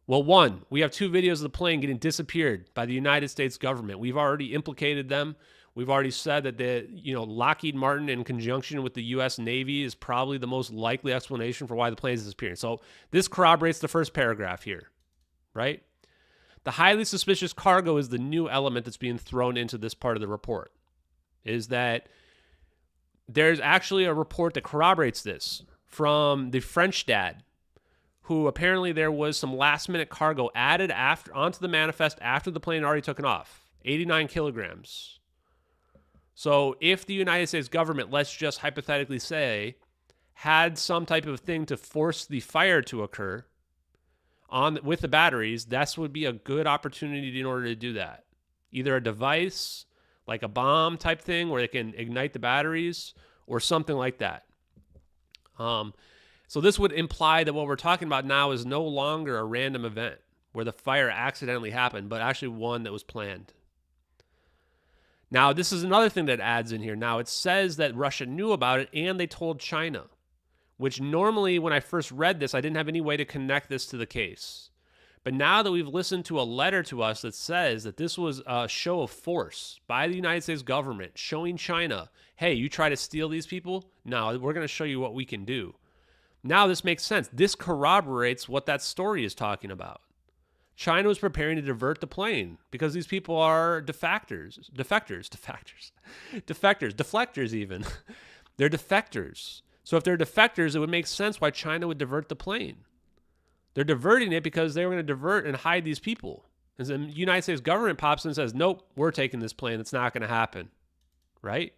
Well, 1, we have 2 videos of the plane getting disappeared by the United States government. We've already implicated them. We've already said that Lockheed Martin, in conjunction with the U.S. Navy, is probably the most likely explanation for why the plane is disappearing. So this corroborates the first paragraph here, right? The highly suspicious cargo is the new element that's being thrown into this part of the report, is that there's actually a report that corroborates this from the French dad, who apparently there was some last-minute cargo added onto the manifest after the plane had already taken off, 89 kilograms. So if the United States government, let's just hypothetically say, had some type of thing to force the fire to occur with the batteries, this would be a good opportunity in order to do that. Either a device like a bomb type thing where they can ignite the batteries or something like that. So this would imply that what we're talking about now is no longer a random event where the fire accidentally happened, but actually one that was planned. Now, this is another thing that adds in here. Now, it says that Russia knew about it and they told China, which normally when I first read this, I didn't have any way to connect this to the case. But now that we've listened to a letter to us that says that this was a show of force by the United States government showing China, hey, you try to steal these people? No, we're going to show you what we can do. Now this makes sense. This corroborates what that story is talking about. China was preparing to divert the plane because these people are defectors even. They're defectors. So if they're defectors, it would make sense why China would divert the plane. They're diverting it because they were going to divert and hide these people. And the United States government pops in and says, nope, we're taking this plane. It's not going to happen. Right?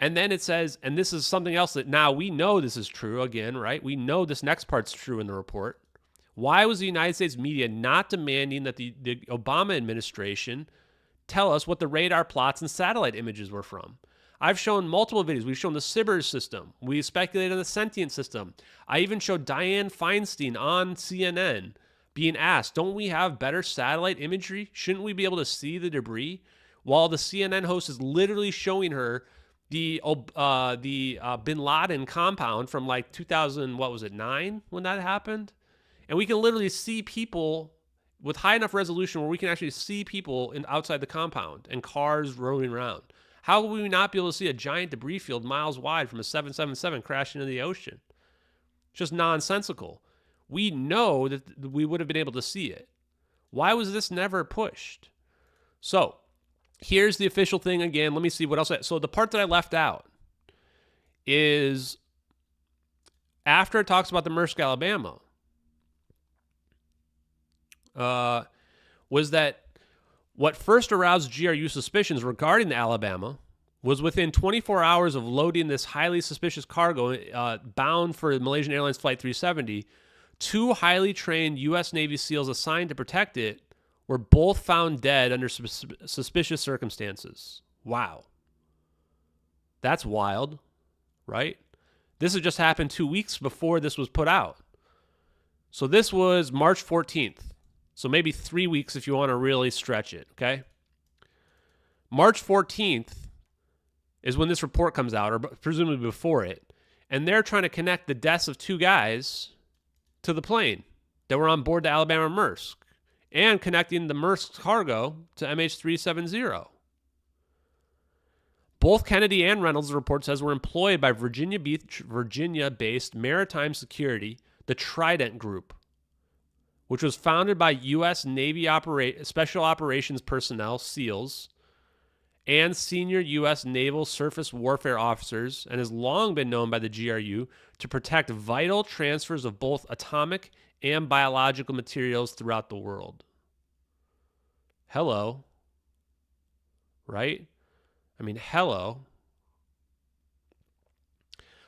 And then it says, and this is something else that now we know this is true again, right? We know this next part's true in the report. Why was the United States media not demanding that the Obama administration tell us what the radar plots and satellite images were from? I've shown multiple videos. We've shown the Sibers system. We speculated on the sentient system. I even showed Dianne Feinstein on CNN being asked, don't we have better satellite imagery? Shouldn't we be able to see the debris? While the CNN host is literally showing her the Bin Laden compound from like 2009 when that happened. And we can literally see people with high enough resolution where we can actually see people outside the compound and cars rolling around. How would we not be able to see a giant debris field miles wide from a 777 crashing into the ocean? Just nonsensical. We know that we would have been able to see it. Why was this never pushed? So here's the official thing again. Let me see what else. So the part that I left out is after it talks about the Maersk, Alabama, was that what first aroused GRU suspicions regarding the Alabama was within 24 hours of loading this highly suspicious cargo bound for Malaysian Airlines Flight 370, two highly trained U.S. Navy SEALs assigned to protect it were both found dead under suspicious circumstances. Wow. That's wild, right? This had just happened 2 weeks before this was put out. So this was March 14th. So maybe 3 weeks if you want to really stretch it, okay? March 14th is when this report comes out, or presumably before it, and they're trying to connect the deaths of two guys to the plane that were on board the Alabama Maersk, and connecting the Maersk cargo to MH370. Both Kennedy and Reynolds, the report says, were employed by Virginia-based maritime security, the Trident Group, which was founded by U.S. Navy Special Operations personnel, SEALs, and senior U.S. Naval Surface Warfare officers, and has long been known by the GRU to protect vital transfers of both atomic and biological materials throughout the world. Hello. Right? I mean, hello.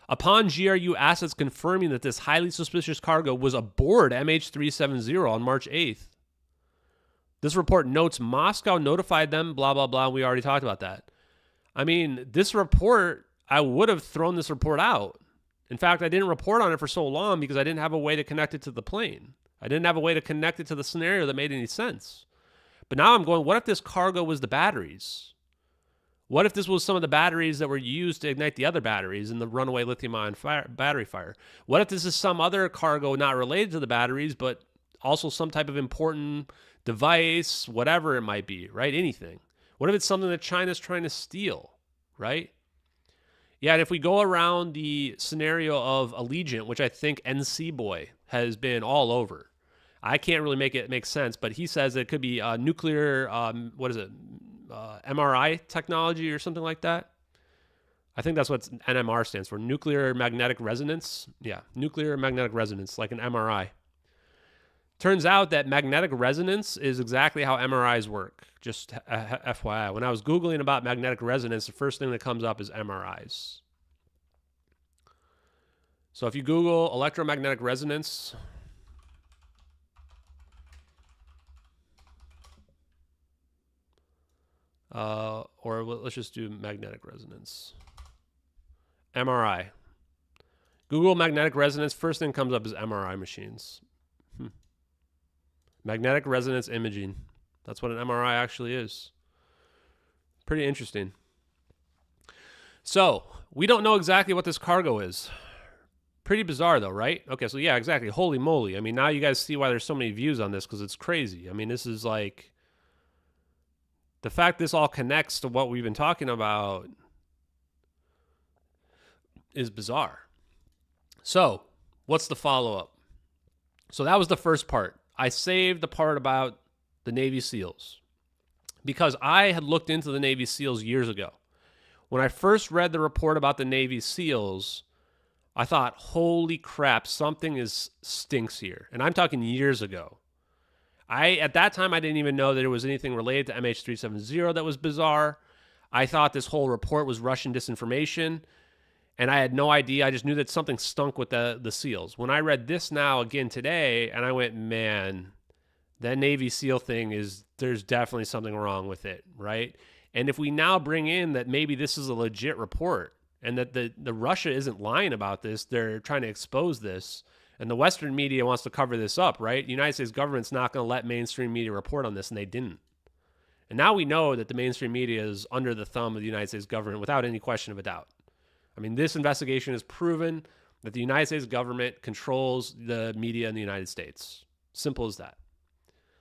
Upon GRU assets confirming that this highly suspicious cargo was aboard MH370 on March 8th, this report notes Moscow notified them, blah, blah, blah. We already talked about that. I mean, this report, I would have thrown this report out. In fact, I didn't report on it for so long because I didn't have a way to connect it to the plane. I didn't have a way to connect it to the scenario that made any sense. But now I'm going, what if this cargo was the batteries? What if this was some of the batteries that were used to ignite the other batteries in the runaway lithium-ion battery fire? What if this is some other cargo not related to the batteries, but also some type of important device, whatever it might be, right? Anything. What if it's something that China's trying to steal, right? Yeah, and if we go around the scenario of Allegiant, which I think NC Boy has been all over, I can't really make it make sense, but he says it could be nuclear, MRI technology or something like that. I think that's what NMR stands for, nuclear magnetic resonance. Yeah, nuclear magnetic resonance, like an MRI. Turns out that magnetic resonance is exactly how MRIs work. Just FYI. When I was Googling about magnetic resonance, the first thing that comes up is MRIs. So if you Google electromagnetic resonance, or let's just do magnetic resonance. MRI. Google magnetic resonance. First thing comes up is MRI machines. Magnetic resonance imaging. That's what an MRI actually is. Pretty interesting. So, we don't know exactly what this cargo is. Pretty bizarre though, right? Okay, so yeah, exactly. Holy moly. I mean, now you guys see why there's so many views on this, because it's crazy. I mean, this is like, the fact this all connects to what we've been talking about is bizarre. So, what's the follow-up? So that was the first part. I saved the part about the Navy SEALs because I had looked into the Navy SEALs years ago. When I first read the report about the Navy SEALs, I thought, holy crap, something stinks here. And I'm talking years ago. At that time, I didn't even know that there was anything related to MH370 that was bizarre. I thought this whole report was Russian disinformation, and I had no idea. I just knew that something stunk with the SEALs. When I read this now again today, and I went, man, that Navy SEAL thing there's definitely something wrong with it, right? And if we now bring in that maybe this is a legit report, and that the Russia isn't lying about this, they're trying to expose this, and the Western media wants to cover this up, right? The United States government's not going to let mainstream media report on this, and they didn't. And now we know that the mainstream media is under the thumb of the United States government without any question of a doubt. I mean, this investigation has proven that the United States government controls the media in the United States. Simple as that.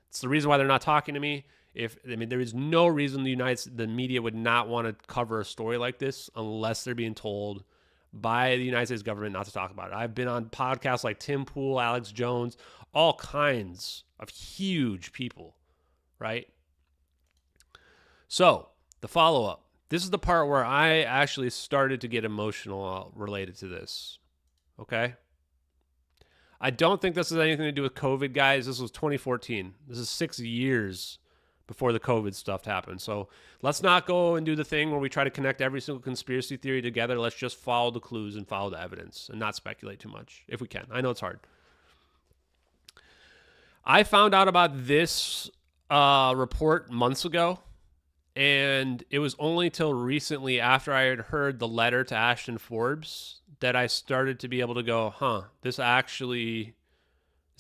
It's the reason why they're not talking to me. There is no reason the media would not want to cover a story like this unless they're being told by the United States government not to talk about it. I've been on podcasts like Tim Pool, Alex Jones, all kinds of huge people, right? So, the follow-up. This is the part where I actually started to get emotional related to this, okay? I don't think this has anything to do with COVID, guys. This was 2014. This is 6 years before the COVID stuff happened. So let's not go and do the thing where we try to connect every single conspiracy theory together. Let's just follow the clues and follow the evidence and not speculate too much if we can. I know it's hard. I found out about this report months ago, and it was only till recently after I had heard the letter to Ashton Forbes that I started to be able to go, this actually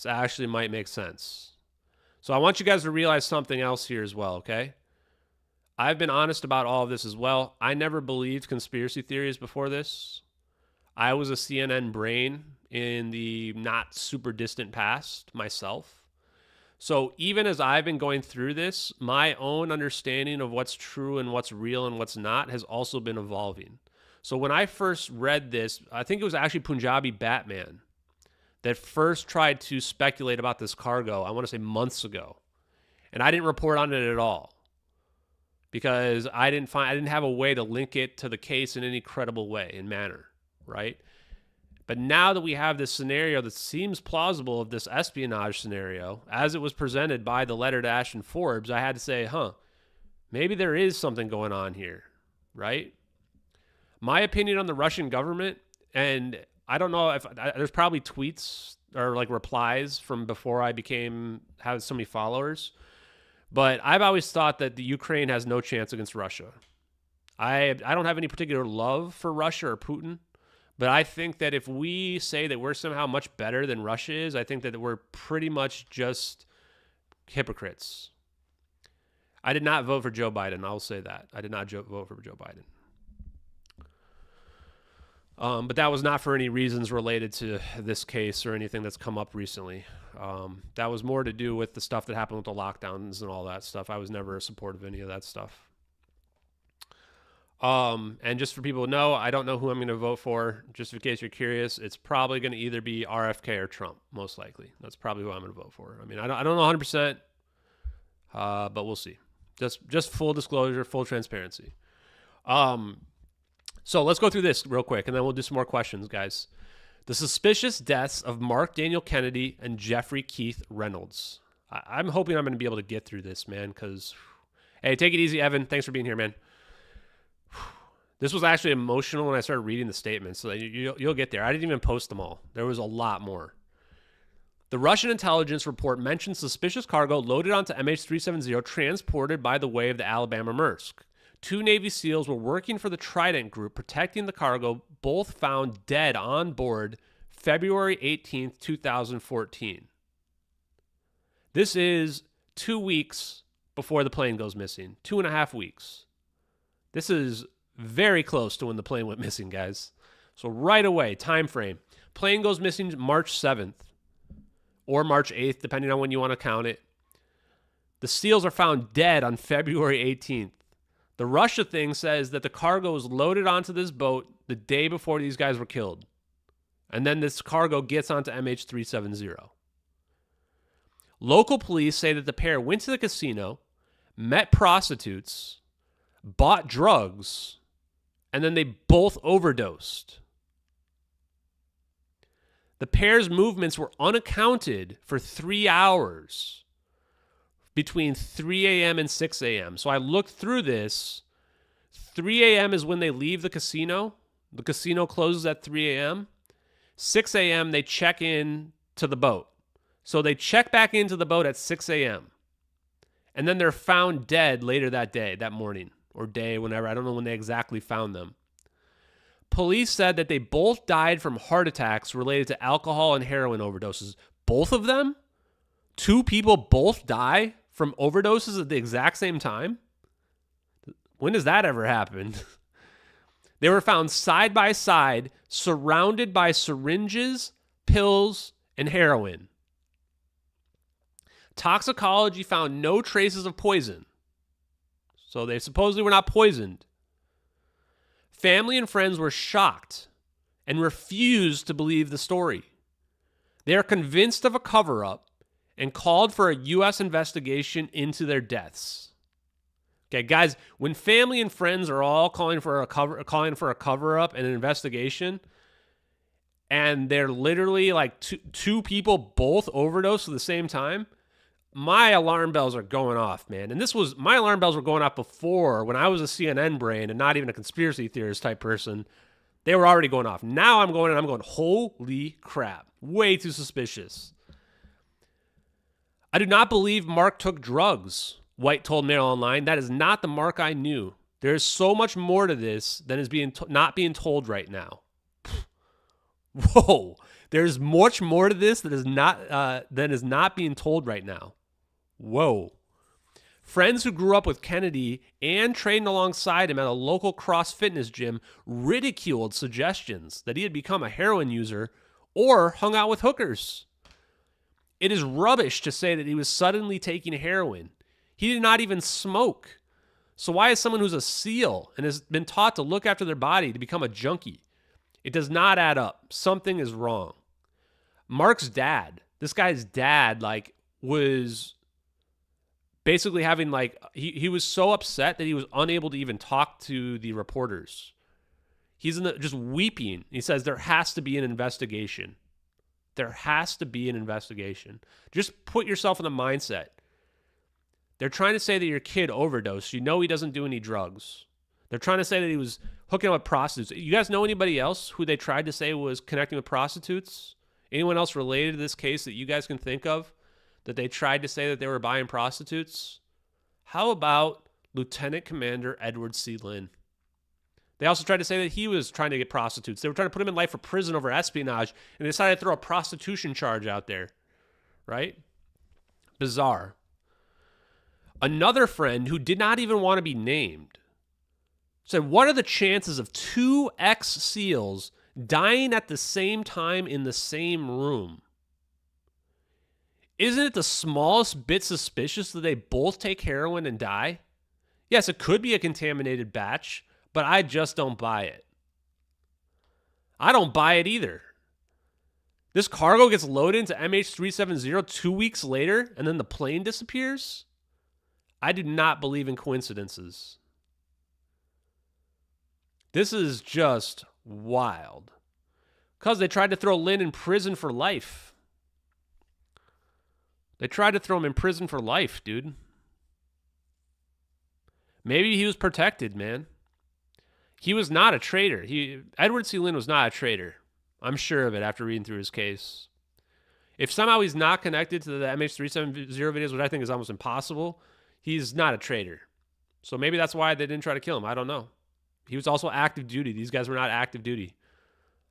might make sense. So I want you guys to realize something else here as well, okay? I've been honest about all of this as well. I never believed conspiracy theories before this. I was a CNN brain in the not super distant past myself. So even as I've been going through this, my own understanding of what's true and what's real and what's not has also been evolving. So when I first read this, I think it was actually Punjabi Batman that first tried to speculate about this cargo, I want to say months ago. And I didn't report on it at all because I didn't have a way to link it to the case in any credible way and manner, right? But now that we have this scenario that seems plausible of this espionage scenario, as it was presented by the letter to Ashton Forbes, I had to say, maybe there is something going on here, right? My opinion on the Russian government, and I don't know if there's probably tweets or like replies from before I had so many followers, but I've always thought that the Ukraine has no chance against Russia. I don't have any particular love for Russia or Putin, but I think that if we say that we're somehow much better than Russia is, I think that we're pretty much just hypocrites. I did not vote for Joe Biden. I'll say that. I did not vote for Joe Biden. But that was not for any reasons related to this case or anything that's come up recently. That was more to do with the stuff that happened with the lockdowns and all that stuff. I was never a supporter of any of that stuff. And just for people to know, I don't know who I'm going to vote for. Just in case you're curious, it's probably going to either be RFK or Trump, most likely. That's probably who I'm going to vote for. I mean, I don't know 100%, but we'll see. Just full disclosure, full transparency. So let's go through this real quick, and then we'll do some more questions, guys. The suspicious deaths of Mark Daniel Kennedy and Jeffrey Keith Reynolds. I'm hoping I'm going to be able to get through this, man, because, hey, take it easy, Evan. Thanks for being here, man. This was actually emotional when I started reading the statements, so you'll get there. I didn't even post them all. There was a lot more. The Russian intelligence report mentions suspicious cargo loaded onto MH370 transported by the way of the Alabama Maersk. 2 Navy SEALs were working for the Trident Group, protecting the cargo, both found dead on board February 18th, 2014. This is 2 weeks before the plane goes missing. 2.5 weeks. This is very close to when the plane went missing, guys. So right away, time frame. Plane goes missing March 7th or March 8th, depending on when you want to count it. The SEALs are found dead on February 18th. The Russia thing says that the cargo was loaded onto this boat the day before these guys were killed. And then this cargo gets onto MH370. Local police say that the pair went to the casino, met prostitutes, bought drugs, and then they both overdosed. The pair's movements were unaccounted for 3 hours between 3 a.m. and 6 a.m. So I looked through this. 3 a.m. is when they leave the casino. The casino closes at 3 a.m. 6 a.m. they check in to the boat. So they check back into the boat at 6 a.m. And then they're found dead later that day, that morning, or day, whenever. I don't know when they exactly found them. Police said that they both died from heart attacks related to alcohol and heroin overdoses. Both of them? 2 people both die from overdoses at the exact same time? When does that ever happen? They were found side by side, surrounded by syringes, pills, and heroin. Toxicology found no traces of poison. So they supposedly were not poisoned. Family and friends were shocked and refused to believe the story. They are convinced of a cover-up and called for a U.S. investigation into their deaths. Okay, guys, when family and friends are all calling for a cover-up and an investigation, and they're literally like two people both overdosed at the same time, my alarm bells are going off, man. And my alarm bells were going off before, when I was a CNN brain and not even a conspiracy theorist type person. They were already going off. Now I'm going, holy crap. Way too suspicious. I do not believe Mark took drugs, White told Mail Online. That is not the Mark I knew. There is so much more to this than is not being told right now. Whoa. There's much more to this that is not being told right now. Whoa. Friends who grew up with Kennedy and trained alongside him at a local cross fitness gym ridiculed suggestions that he had become a heroin user or hung out with hookers. It is rubbish to say that he was suddenly taking heroin. He did not even smoke. So why is someone who's a SEAL and has been taught to look after their body to become a junkie? It does not add up. Something is wrong. Mark's dad, this guy's dad, was basically having he was so upset that he was unable to even talk to the reporters. He's just weeping. He says there has to be an investigation. There has to be an investigation. Just put yourself in the mindset. They're trying to say that your kid overdosed. You know he doesn't do any drugs. They're trying to say that he was hooking up with prostitutes. You guys know anybody else who they tried to say was connecting with prostitutes? Anyone else related to this case that you guys can think of that they tried to say that they were buying prostitutes? How about Lieutenant Commander Edward C. Lynn? They also tried to say that he was trying to get prostitutes. They were trying to put him in life for prison over espionage, and they decided to throw a prostitution charge out there. Right? Bizarre. Another friend who did not even want to be named said, what are the chances of 2 ex-SEALs dying at the same time in the same room? Isn't it the smallest bit suspicious that they both take heroin and die? Yes, it could be a contaminated batch, but I just don't buy it. I don't buy it either. This cargo gets loaded into MH370 2 weeks later, and then the plane disappears? I do not believe in coincidences. This is just wild. Because they tried to throw Lynn in prison for life. They tried to throw him in prison for life, dude. Maybe he was protected, man. He was not a traitor. Edward C. Lynn was not a traitor. I'm sure of it after reading through his case. If somehow he's not connected to the MH370 videos, which I think is almost impossible, he's not a traitor. So maybe that's why they didn't try to kill him. I don't know. He was also active duty. These guys were not active duty.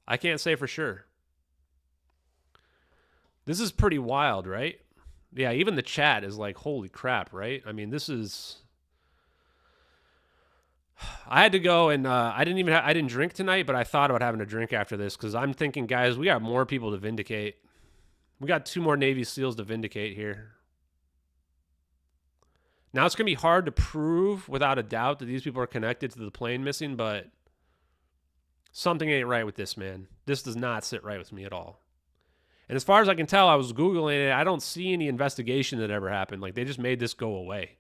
I can't say for sure. This is pretty wild, right? Yeah, even the chat is like, holy crap, right? I mean, this is... I had to go and I didn't drink tonight, but I thought about having a drink after this because I'm thinking, guys, we got more people to vindicate. We got 2 more Navy SEALs to vindicate here. Now it's going to be hard to prove without a doubt that these people are connected to the plane missing, but something ain't right with this, man. This does not sit right with me at all. And as far as I can tell, I was Googling it. I don't see any investigation that ever happened. Like, they just made this go away.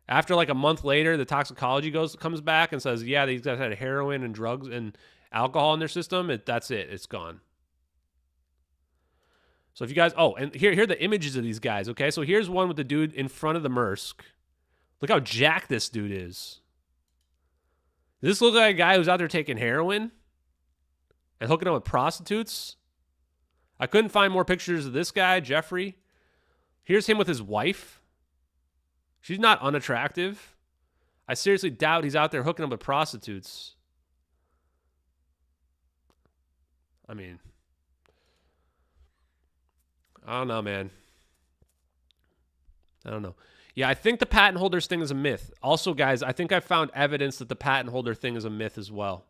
After like a month later, the toxicology comes back and says, yeah, these guys had heroin and drugs and alcohol in their system. That's it. It's gone. So if you guys, and here are the images of these guys, okay? So here's one with the dude in front of the Maersk. Look how jacked this dude is. Does this look like a guy who's out there taking heroin and hooking up with prostitutes? I couldn't find more pictures of this guy, Jeffrey. Here's him with his wife. She's not unattractive. I seriously doubt he's out there hooking up with prostitutes. I mean, I don't know, man. I don't know. Yeah, I think the patent holders thing is a myth. Also, guys, I think I found evidence that the patent holder thing is a myth as well.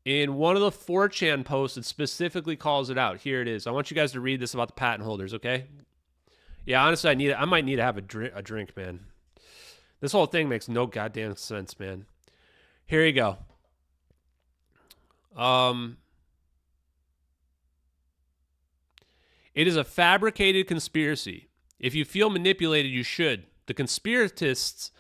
In one of the 4chan posts, it specifically calls it out. Here it is. I want you guys to read this about the patent holders, okay? Yeah, honestly, I might need to have a drink, man. This whole thing makes no goddamn sense, man. Here you go. It is a fabricated conspiracy. If you feel manipulated, you should. The conspiratists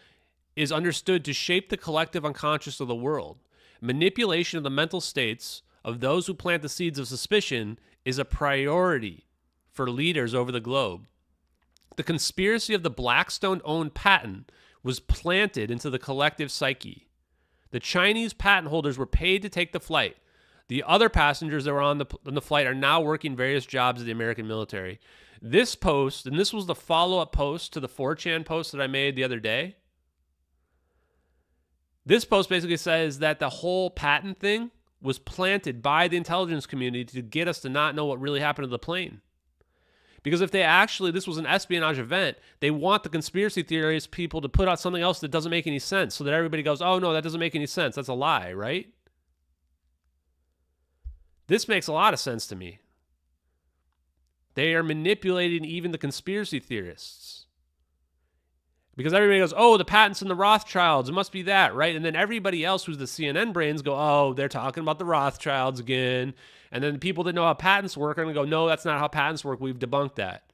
is understood to shape the collective unconscious of the world. Manipulation of the mental states of those who plant the seeds of suspicion is a priority for leaders over the globe. The conspiracy of the Blackstone-owned patent was planted into the collective psyche. The Chinese patent holders were paid to take the flight. The other passengers that were on the flight are now working various jobs at the American military. This post, and this was the follow-up post to the 4chan post that I made the other day. This post basically says that the whole patent thing was planted by the intelligence community to get us to not know what really happened to the plane. Because if this was an espionage event, they want the conspiracy theorist people to put out something else that doesn't make any sense so that everybody goes, oh, no, that doesn't make any sense. That's a lie, right? This makes a lot of sense to me. They are manipulating even the conspiracy theorists. Because everybody goes, oh, the patents in the Rothschilds, it must be that, right? And then everybody else who's the CNN brains go, oh, they're talking about the Rothschilds again. And then the people that know how patents work are going to go, no, that's not how patents work. We've debunked that.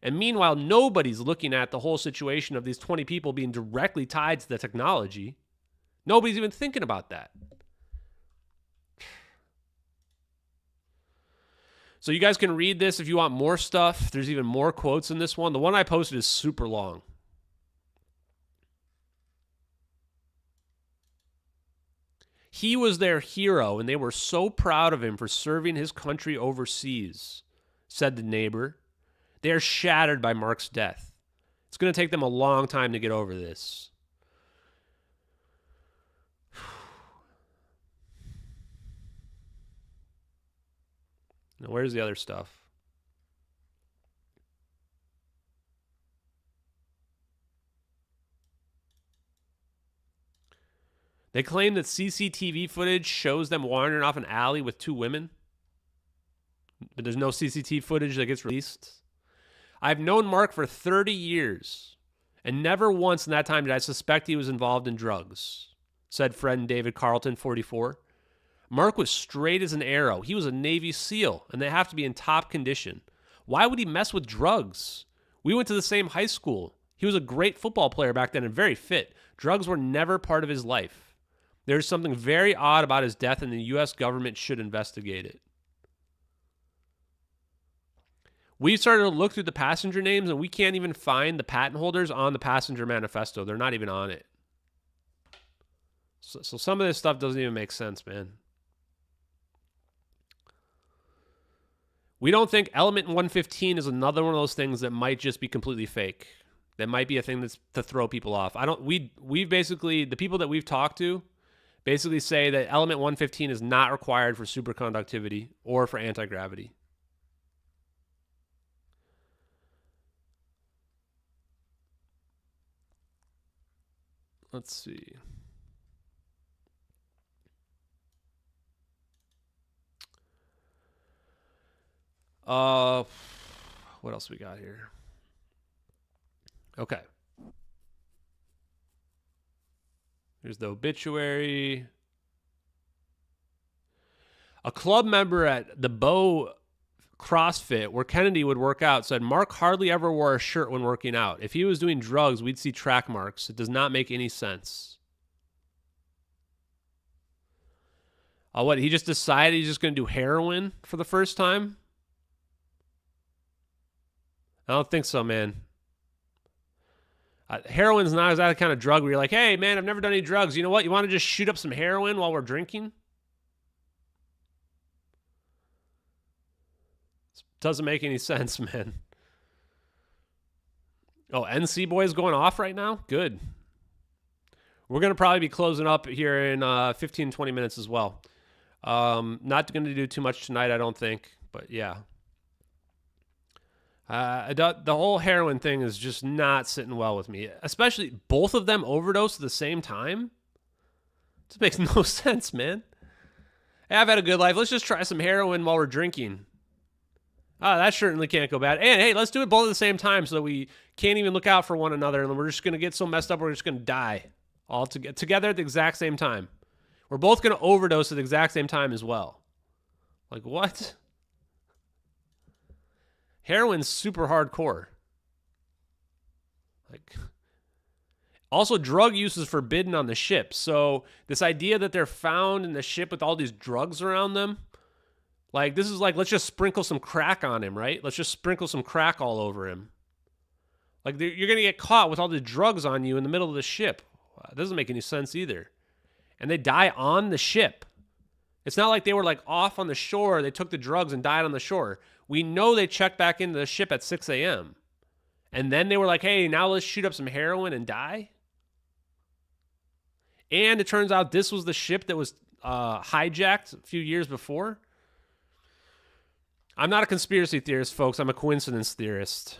And meanwhile, nobody's looking at the whole situation of these 20 people being directly tied to the technology. Nobody's even thinking about that. So you guys can read this if you want more stuff. There's even more quotes in this one. The one I posted is super long. He was their hero, and they were so proud of him for serving his country overseas, said the neighbor. They are shattered by Mark's death. It's going to take them a long time to get over this. Now, where's the other stuff? They claim that CCTV footage shows them wandering off an alley with 2 women, but there's no CCTV footage that gets released. I've known Mark for 30 years, and never once in that time did I suspect he was involved in drugs, said friend David Carlton, 44. Mark was straight as an arrow. He was a Navy SEAL, and they have to be in top condition. Why would he mess with drugs? We went to the same high school. He was a great football player back then and very fit. Drugs were never part of his life. There's something very odd about his death, and the U.S. government should investigate it. We started to look through the passenger names, and we can't even find the patent holders on the passenger manifesto. They're not even on it. So some of this stuff doesn't even make sense, man. We don't think element 115 is another one of those things that might just be completely fake. That might be a thing that's to throw people off. We've basically, the people that we've talked to basically say that element 115 is not required for superconductivity or for anti-gravity. Let's see. What else we got here? Okay. Here's the obituary. A club member at the Bow CrossFit, where Kennedy would work out, said Mark hardly ever wore a shirt when working out. If he was doing drugs, we'd see track marks. It does not make any sense. What, he just decided he's just going to do heroin for the first time? I don't think so, man. Heroin's not exactly the kind of drug where you're like, hey, man, I've never done any drugs. You know what? You want to just shoot up some heroin while we're drinking? Doesn't make any sense, man. Oh, NC Boy's going off right now? Good. We're going to probably be closing up here in 15, 20 minutes as well. Not going to do too much tonight, I don't think. But, yeah. The whole heroin thing is just not sitting well with me. Especially both of them overdose at the same time. This makes no sense, man. Hey, I've had a good life. Let's just try some heroin while we're drinking. That certainly can't go bad. And, hey, let's do it both at the same time so that we can't even look out for one another. And we're just going to get so messed up we're just going to die all together at the exact same time. We're both going to overdose at the exact same time as well. Like, what? Heroin's super hardcore. Like, also, drug use is forbidden on the ship. So this idea that they're found in the ship with all these drugs around them, like, this is like, let's just sprinkle some crack on him, right? Let's just sprinkle some crack all over him. Like, you're going to get caught with all the drugs on you in the middle of the ship. It doesn't make any sense either. And they die on the ship. It's not like they were like off on the shore. They took the drugs and died on the shore. We know they checked back into the ship at 6 a.m. And then they were like, hey, now let's shoot up some heroin and die. And it turns out this was the ship that was hijacked a few years before. I'm not a conspiracy theorist, folks. I'm a coincidence theorist.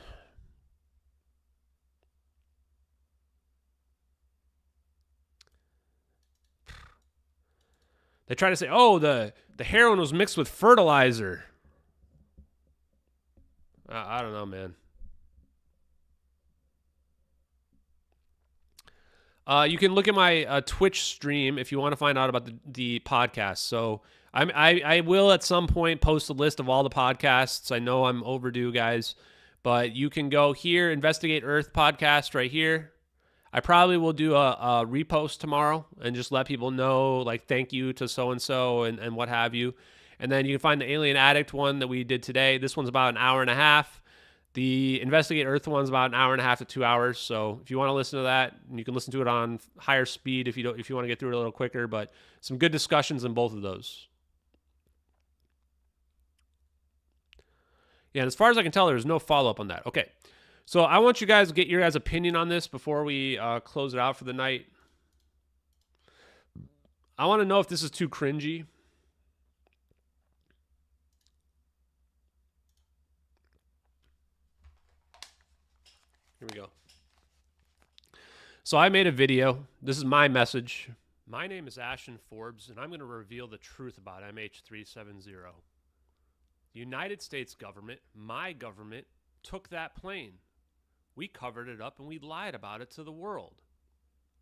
They try to say, oh, the heroin was mixed with fertilizer. I don't know, man. You can look at my Twitch stream if you want to find out about the podcast. So I will at some point post a list of all the podcasts. I know I'm overdue, guys. But you can go here, Investigate Earth podcast right here. I probably will do a repost tomorrow and just let people know, like, thank you to so-and-so and what have you. And then you can find the Alien Addict one that we did today. This one's about an hour and a half. The Investigate Earth one's about an hour and a half to 2 hours. So if you want to listen to that, you can listen to it on higher speed if you want to get through it a little quicker. But some good discussions in both of those. Yeah, and as far as I can tell, there's no follow-up on that. Okay. So I want you guys to get your guys' opinion on this before we close it out for the night. I want to know if this is too cringy. Here we go. So I made a video. This is my message. My name is Ashton Forbes, and I'm going to reveal the truth about MH370. The United States government, my government, took that plane. We covered it up and we lied about it to the world.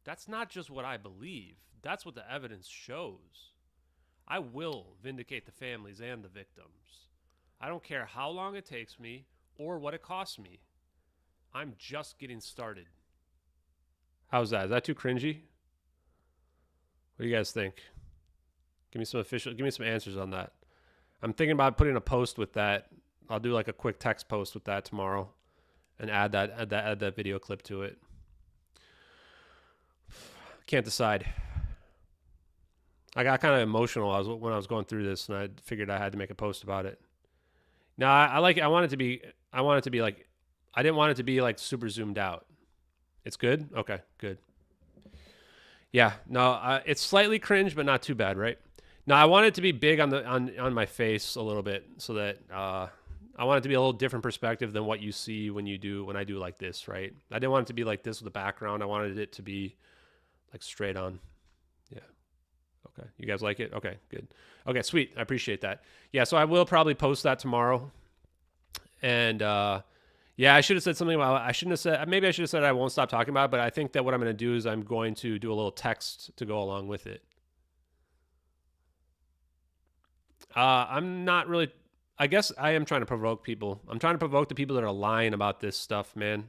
That's not just what I believe. That's what the evidence shows. I will vindicate the families and the victims. I don't care how long it takes me or what it costs me. I'm just getting started. How's that? Is that too cringy? What do you guys think? Give me some answers on that. I'm thinking about putting a post with that. I'll do like a quick text post with that tomorrow. And add that video clip to it. Can't decide. I got kind of emotional when I was going through this, and I figured I had to make a post about it. No, I like it. I want it to be like, I didn't want it to be like super zoomed out. It's good? Okay, good. Yeah, no, it's slightly cringe, but not too bad, right? No, I want it to be big on my face a little bit, so that I want it to be a little different perspective than what you see when I do like this, right? I didn't want it to be like this with the background. I wanted it to be like straight on. Yeah. Okay. You guys like it? Okay, good. Okay, sweet. I appreciate that. Yeah, so I will probably post that tomorrow. And yeah, I should have said something about, maybe I should have said I won't stop talking about it, but I think that what I'm going to do is I'm going to do a little text to go along with it. I'm not really, I guess I am trying to provoke people. I'm trying to provoke the people that are lying about this stuff, man.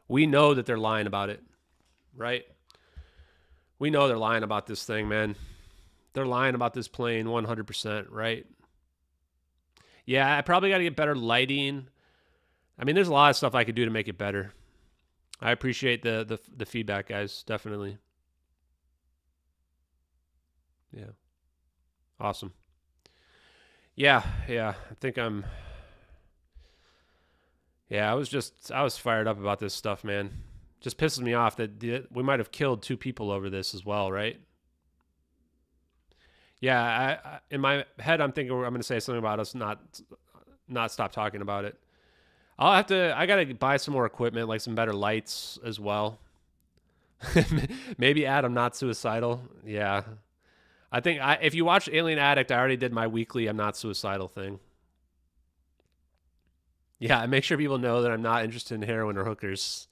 We know that they're lying about it, right? We know they're lying about this thing, man. They're lying about this plane 100%, right? Yeah, I probably got to get better lighting. I mean, there's a lot of stuff I could do to make it better. I appreciate the feedback, guys. Definitely. Yeah. Awesome. Yeah. I think I was fired up about this stuff, man. Just pisses me off that we might have killed 2 people over this as well, right? Yeah, I in my head, I'm thinking I'm going to say something about us not stop talking about it. I got to buy some more equipment, like some better lights as well. Maybe add I'm not suicidal. Yeah. I think if you watch Alien Addict, I already did my weekly I'm not suicidal thing. Yeah, I make sure people know that I'm not interested in heroin or hookers.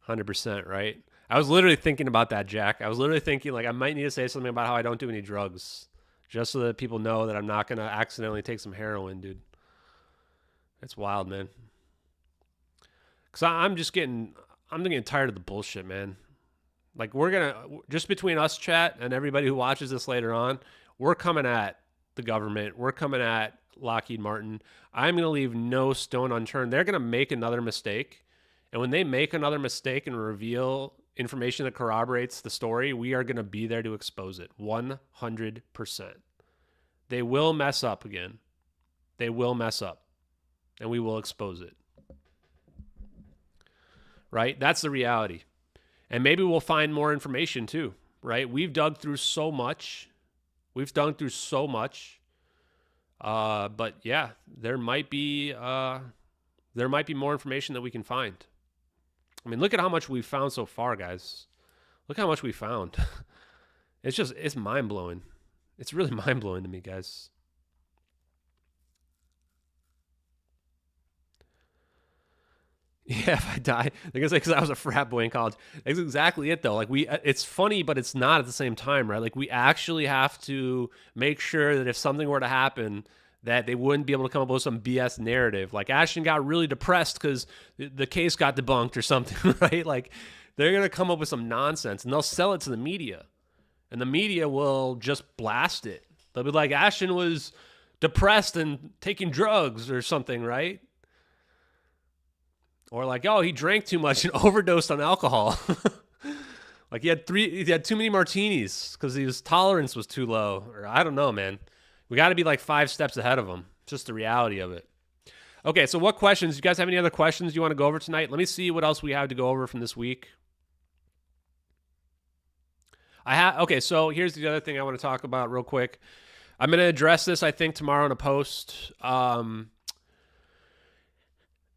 100%, right? I was literally thinking about that, Jack. I was literally thinking, like, I might need to say something about how I don't do any drugs, just so that people know that I'm not going to accidentally take some heroin, dude. It's wild, man. Because I'm getting tired of the bullshit, man. Like, just between us, chat, and everybody who watches this later on, we're coming at the government. We're coming at Lockheed Martin. I'm going to leave no stone unturned. They're going to make another mistake. And when they make another mistake and reveal information that corroborates the story, we are going to be there to expose it. 100%. They will mess up again. They will mess up. And we will expose it. Right? That's the reality. And maybe we'll find more information too, right? We've dug through so much. But yeah, there might be more information that we can find. I mean, look at how much we've found so far, guys. Look how much we found. It's mind-blowing. It's really mind-blowing to me, guys. Yeah, if I die, they're gonna say because I was a frat boy in college. That's exactly it, though. Like it's funny, but it's not at the same time, right? Like we actually have to make sure that if something were to happen, that they wouldn't be able to come up with some BS narrative. Like Ashton got really depressed because the case got debunked or something, right? Like they're gonna come up with some nonsense and they'll sell it to the media, and the media will just blast it. They'll be like, Ashton was depressed and taking drugs or something, right? Or like, oh, he drank too much and overdosed on alcohol. Like he had too many martinis because his tolerance was too low. Or I don't know, man. We got to be like 5 steps ahead of him. Just the reality of it. Okay, so what questions? You guys have any other questions you want to go over tonight? Let me see what else we have to go over from this week. Okay, so here's the other thing I want to talk about real quick. I'm going to address this, I think, tomorrow in a post.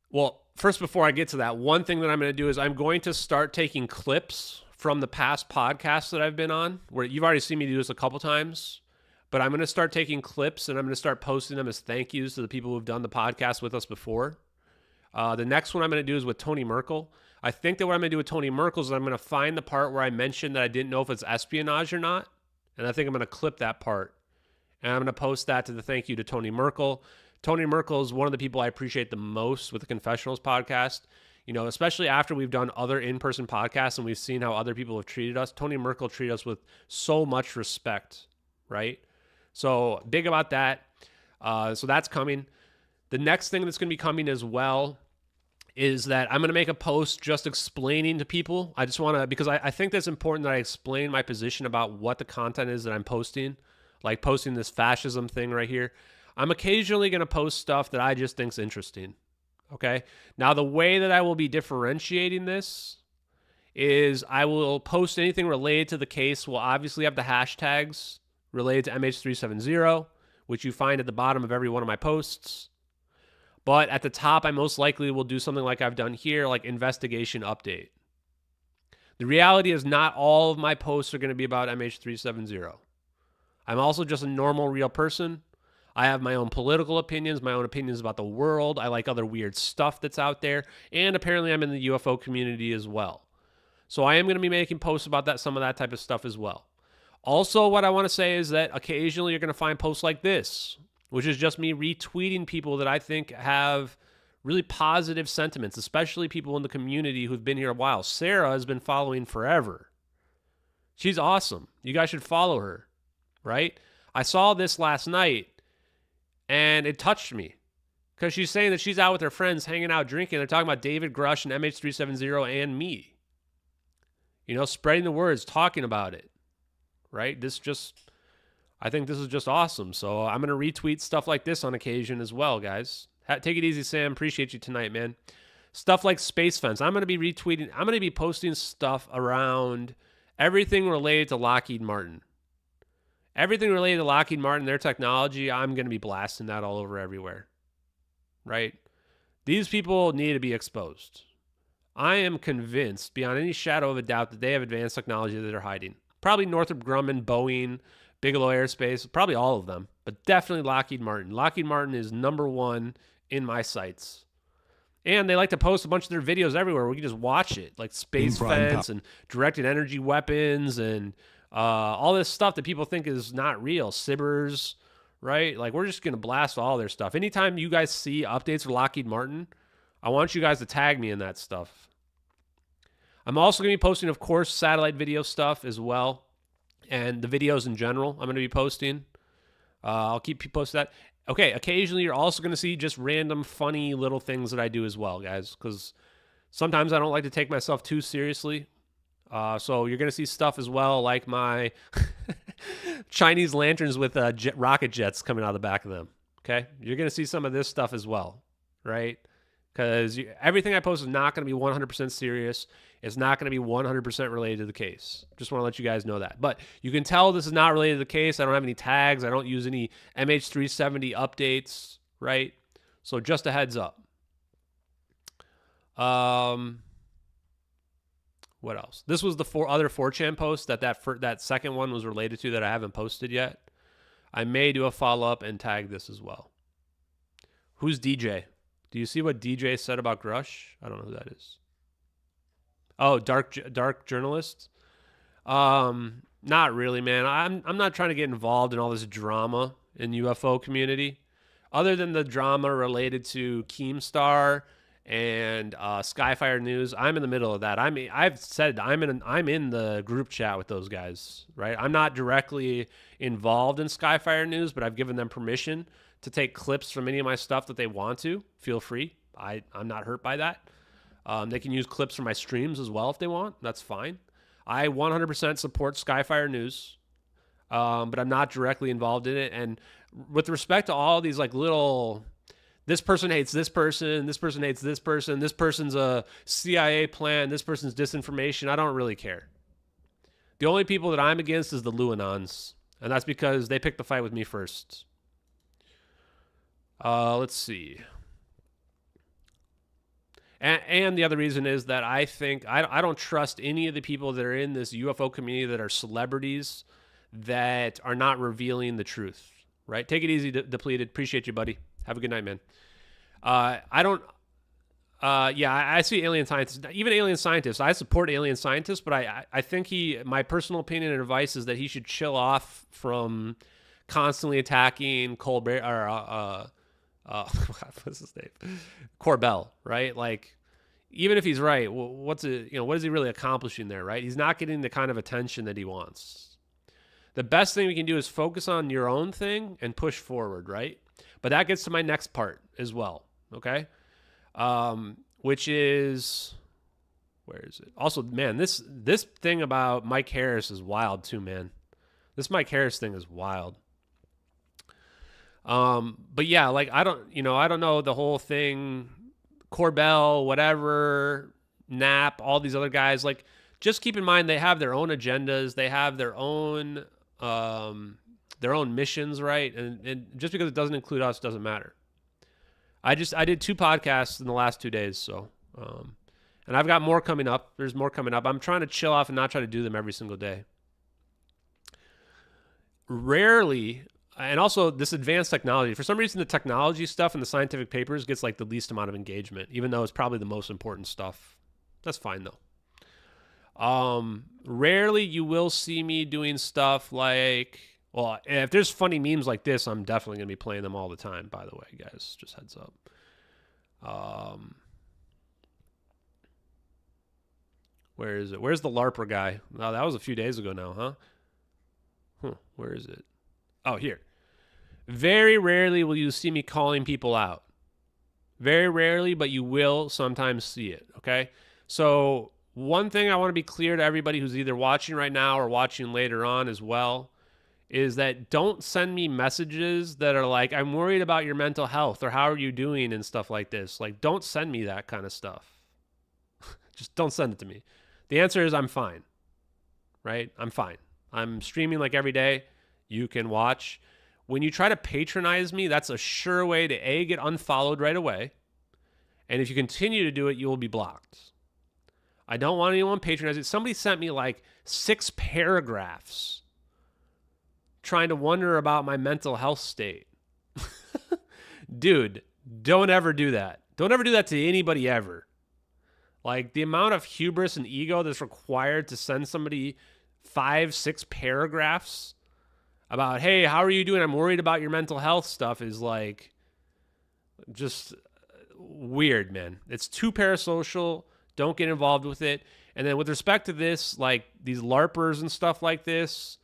Well, first, before I get to that, one thing that I'm going to do is I'm going to start taking clips from the past podcasts that I've been on, where you've already seen me do this a couple times, but I'm going to start taking clips and I'm going to start posting them as thank yous to the people who've done the podcast with us before. The next one I'm going to do is with Tony Merkel. I think that what I'm going to do with Tony Merkel is I'm going to find the part where I mentioned that I didn't know if it's espionage or not, and I think I'm going to clip that part, and I'm going to post that to the thank you to Tony Merkel. Tony Merkel is one of the people I appreciate the most with the Confessionals podcast. You know, especially after we've done other in-person podcasts and we've seen how other people have treated us. Tony Merkel treated us with so much respect, right? So big about that. So that's coming. The next thing that's going to be coming as well is that I'm going to make a post just explaining to people. I just want to, because I think that's important that I explain my position about what the content is that I'm posting, like posting this fascism thing right here. I'm occasionally going to post stuff that I just think's interesting. Okay? Now, the way that I will be differentiating this is I will post anything related to the case. We'll obviously have the hashtags related to MH370, which you find at the bottom of every one of my posts. But at the top, I most likely will do something like I've done here, like investigation update. The reality is not all of my posts are going to be about MH370. I'm also just a normal, real person. I have my own political opinions, my own opinions about the world. I like other weird stuff that's out there. And apparently I'm in the UFO community as well. So I am going to be making posts about that, some of that type of stuff as well. Also, what I want to say is that occasionally you're going to find posts like this, which is just me retweeting people that I think have really positive sentiments, especially people in the community who've been here a while. Sarah has been following forever. She's awesome. You guys should follow her, right? I saw this last night, and it touched me because she's saying that she's out with her friends hanging out drinking. They're talking about David Grush and MH370 and me. You know, spreading the words, talking about it, right? I think this is just awesome. So I'm going to retweet stuff like this on occasion as well, guys. Take it easy, Sam. Appreciate you tonight, man. Stuff like Space Fence. I'm going to be retweeting. I'm going to be posting stuff around everything related to Lockheed Martin. Everything related to Lockheed Martin, their technology, I'm going to be blasting that all over everywhere, right? These people need to be exposed. I am convinced, beyond any shadow of a doubt, that they have advanced technology that they're hiding. Probably Northrop Grumman, Boeing, Bigelow Aerospace, probably all of them, but definitely Lockheed Martin. Lockheed Martin is number one in my sights. And they like to post a bunch of their videos everywhere. We can just watch it, like Space Fence and directed energy weapons and all this stuff that people think is not real. Sibbers, right? Like, we're just going to blast all their stuff. Anytime you guys see updates for Lockheed Martin, I want you guys to tag me in that stuff. I'm also going to be posting, of course, satellite video stuff as well. And the videos in general, I'm going to be posting. I'll keep you posted that. Okay, occasionally you're also going to see just random funny little things that I do as well, guys. Because sometimes I don't like to take myself too seriously. So you're going to see stuff as well, like my Chinese lanterns with rocket jets coming out of the back of them. Okay? You're going to see some of this stuff as well, right? Because everything I post is not going to be 100% serious. It's not going to be 100% related to the case. Just want to let you guys know that. But you can tell this is not related to the case. I don't have any tags. I don't use any MH370 updates, right? So just a heads up. What else? This was the other 4chan post that second one was related to that I haven't posted yet. I may do a follow-up and tag this as well. Who's DJ? Do you see what DJ said about Grush? I don't know who that is. Oh, dark journalist? Not really, man. I'm not trying to get involved in all this drama in UFO community. Other than the drama related to Keemstar and Skyfire News, I'm in the middle of that. I've said I'm in the group chat with those guys, right? I'm not directly involved in Skyfire News, but I've given them permission to take clips from any of my stuff that they want to. Feel free. I'm not hurt by that. They can use clips from my streams as well if they want. That's fine. I 100% support Skyfire News, but I'm not directly involved in it. And with respect to all these like little, this person hates this person hates this person, this person's a CIA plan, this person's disinformation, I don't really care. The only people that I'm against is the Luanons, and that's because they picked the fight with me first. Let's see. And the other reason is that I think I don't trust any of the people that are in this UFO community that are celebrities that are not revealing the truth, right? Take it easy, Depleted. Appreciate you, buddy. Have a good night, man. I see alien scientists, even alien scientists. I support alien scientists, but I think my personal opinion and advice is that he should chill off from constantly attacking Colbert or what's his name? Corbell, right? Like, even if he's right, what is he really accomplishing there, right? He's not getting the kind of attention that he wants. The best thing we can do is focus on your own thing and push forward, right? But that gets to my next part as well, okay? Which is, where is it? Also, man, this thing about Mike Harris is wild too, man. This Mike Harris thing is wild. But yeah, like I don't know the whole thing. Corbell, whatever, Knapp, all these other guys. Like, just keep in mind they have their own agendas. They have their own missions, right? And just because it doesn't include us doesn't matter. I did 2 podcasts in the last 2 days, so and I've got more coming up. There's more coming up. I'm trying to chill off and not try to do them every single day. Rarely. And also this advanced technology, for some reason, the technology stuff in the scientific papers gets like the least amount of engagement, even though it's probably the most important stuff. That's fine though. Rarely you will see me doing stuff like, well, if there's funny memes like this, I'm definitely going to be playing them all the time, by the way, guys, just heads up. Where is it? Where's the LARPer guy? Oh, that was a few days ago now, huh? Where is it? Oh, here. Very rarely will you see me calling people out. Very rarely, but you will sometimes see it, okay? So one thing I want to be clear to everybody who's either watching right now or watching later on as well is that don't send me messages that are like, I'm worried about your mental health or how are you doing and stuff like this. Like, don't send me that kind of stuff. Just don't send it to me. The answer is I'm fine, right? I'm fine. I'm streaming like every day. You can watch. When you try to patronize me, that's a sure way to A, get unfollowed right away. And if you continue to do it, you will be blocked. I don't want anyone patronizing. Somebody sent me like 6 paragraphs trying to wonder about my mental health state. Dude, don't ever do that. Don't ever do that to anybody ever. Like, the amount of hubris and ego that's required to send somebody 5, 6 paragraphs about, hey, how are you doing? I'm worried about your mental health stuff is like just weird, man. It's too parasocial. Don't get involved with it. And then with respect to this, like these LARPers and stuff like this,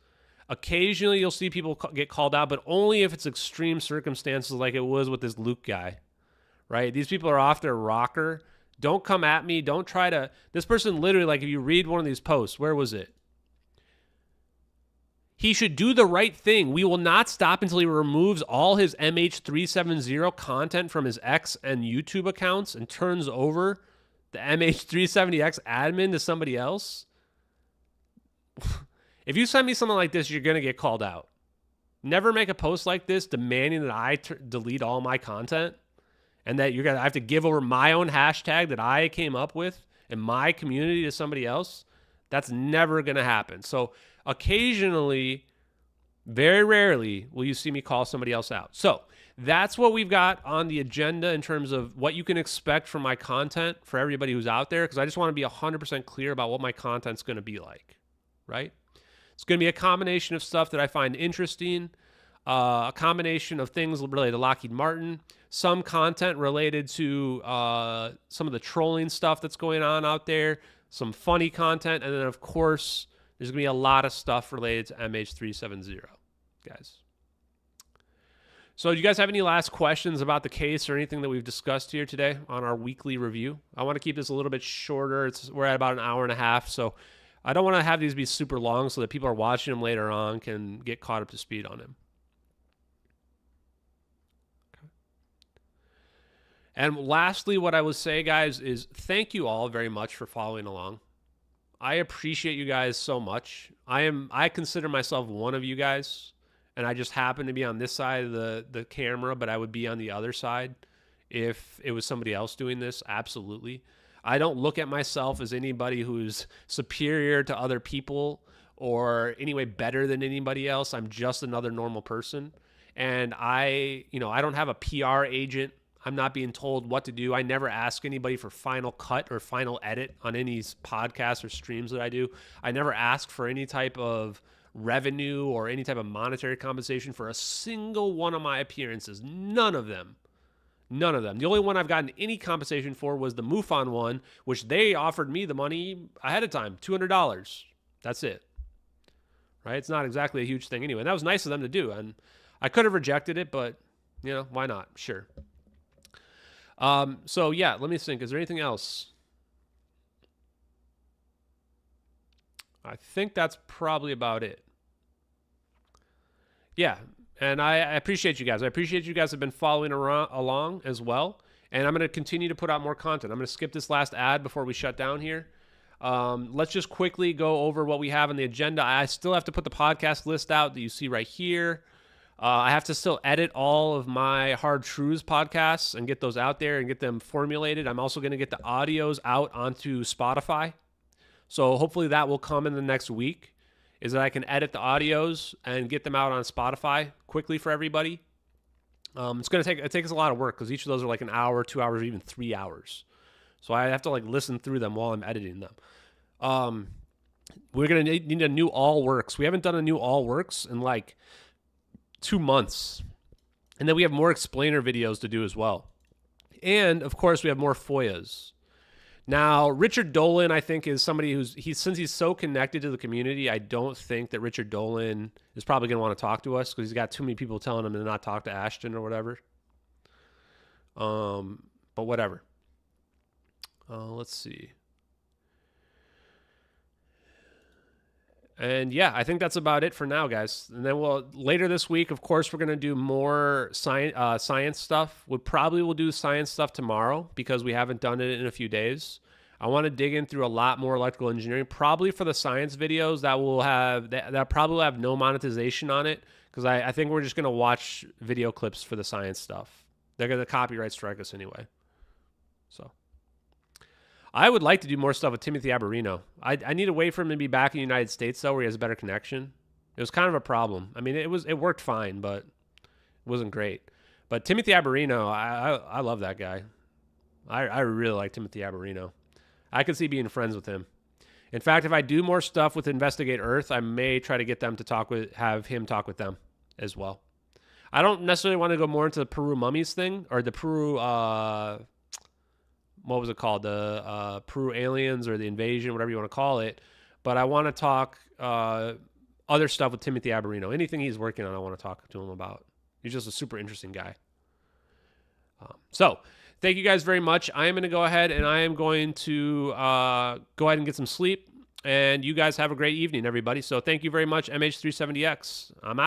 occasionally you'll see people get called out, but only if it's extreme circumstances like it was with this Luke guy, right? These people are off their rocker. Don't come at me. Don't try to. This person literally, like, if you read one of these posts, where was it? He should do the right thing. We will not stop until he removes all his MH370 content from his X and YouTube accounts and turns over the MH370X admin to somebody else. If you send me something like this, you're going to get called out. Never make a post like this demanding that I delete all my content and that you're going to have to give over my own hashtag that I came up with in my community to somebody else. That's never going to happen. So occasionally, very rarely, will you see me call somebody else out. So that's what we've got on the agenda in terms of what you can expect from my content for everybody who's out there, because I just want to be 100% clear about what my content's going to be like, right? It's going to be a combination of stuff that I find interesting, a combination of things related to Lockheed Martin, some content related to some of the trolling stuff that's going on out there, some funny content, and then, of course, there's going to be a lot of stuff related to MH370, guys. So do you guys have any last questions about the case or anything that we've discussed here today on our weekly review? I want to keep this a little bit shorter. We're at about an hour and a half, so I don't want to have these be super long so that people are watching them later on can get caught up to speed on him. Okay. And lastly, what I would say, guys, is thank you all very much for following along. I appreciate you guys so much. I consider myself one of you guys, and I just happen to be on this side of the camera, but I would be on the other side if it was somebody else doing this. Absolutely. I don't look at myself as anybody who's superior to other people or anyway better than anybody else. I'm just another normal person. And I don't have a PR agent. I'm not being told what to do. I never ask anybody for final cut or final edit on any podcasts or streams that I do. I never ask for any type of revenue or any type of monetary compensation for a single one of my appearances. None of them. None of them. The only one I've gotten any compensation for was the MUFON one, which they offered me the money ahead of time, $200. That's it. Right? It's not exactly a huge thing anyway. And that was nice of them to do. And I could have rejected it, but, why not? Sure. So yeah, let me think. Is there anything else? I think that's probably about it. Yeah. And I appreciate you guys. I appreciate you guys have been following along as well. And I'm going to continue to put out more content. I'm going to skip this last ad before we shut down here. Let's just quickly go over what we have on the agenda. I still have to put the podcast list out that you see right here. I have to still edit all of my Hard Truths podcasts and get those out there and get them formulated. I'm also going to get the audios out onto Spotify. So hopefully that will come in the next week, is that I can edit the audios and get them out on Spotify quickly for everybody. It takes a lot of work because each of those are like an hour, 2 hours, or even 3 hours. So I have to like listen through them while I'm editing them. We're going to need a new All Works. We haven't done a new All Works in like 2 months. And then we have more explainer videos to do as well. And of course we have more FOIAs. Now, Richard Dolan, I think, is somebody since he's so connected to the community, I don't think that Richard Dolan is probably going to want to talk to us because he's got too many people telling him to not talk to Ashton or whatever. But whatever. Let's see. And yeah, I think that's about it for now, guys. And then later this week, of course, we're going to do more science stuff. We probably will do science stuff tomorrow because we haven't done it in a few days. I want to dig in through a lot more electrical engineering, probably for the science videos that probably will have no monetization on it because I think we're just going to watch video clips for the science stuff. They're going to copyright strike us anyway. So I would like to do more stuff with Timothy Abarino. I need to wait for him to be back in the United States, though, where he has a better connection. It was kind of a problem. I mean, it worked fine, but it wasn't great. But Timothy Abarino, I love that guy. I really like Timothy Abarino. I could see being friends with him. In fact, if I do more stuff with Investigate Earth, I may try to get them to have him talk with them as well. I don't necessarily want to go more into the Peru mummies thing or the Peru, what was it called? The Peru aliens or the invasion, whatever you want to call it. But I want to talk other stuff with Timothy Abarino. Anything he's working on, I want to talk to him about. He's just a super interesting guy. So thank you guys very much. I am going to go ahead and I am going to go ahead and get some sleep. And you guys have a great evening, everybody. So thank you very much, MH370X. I'm out.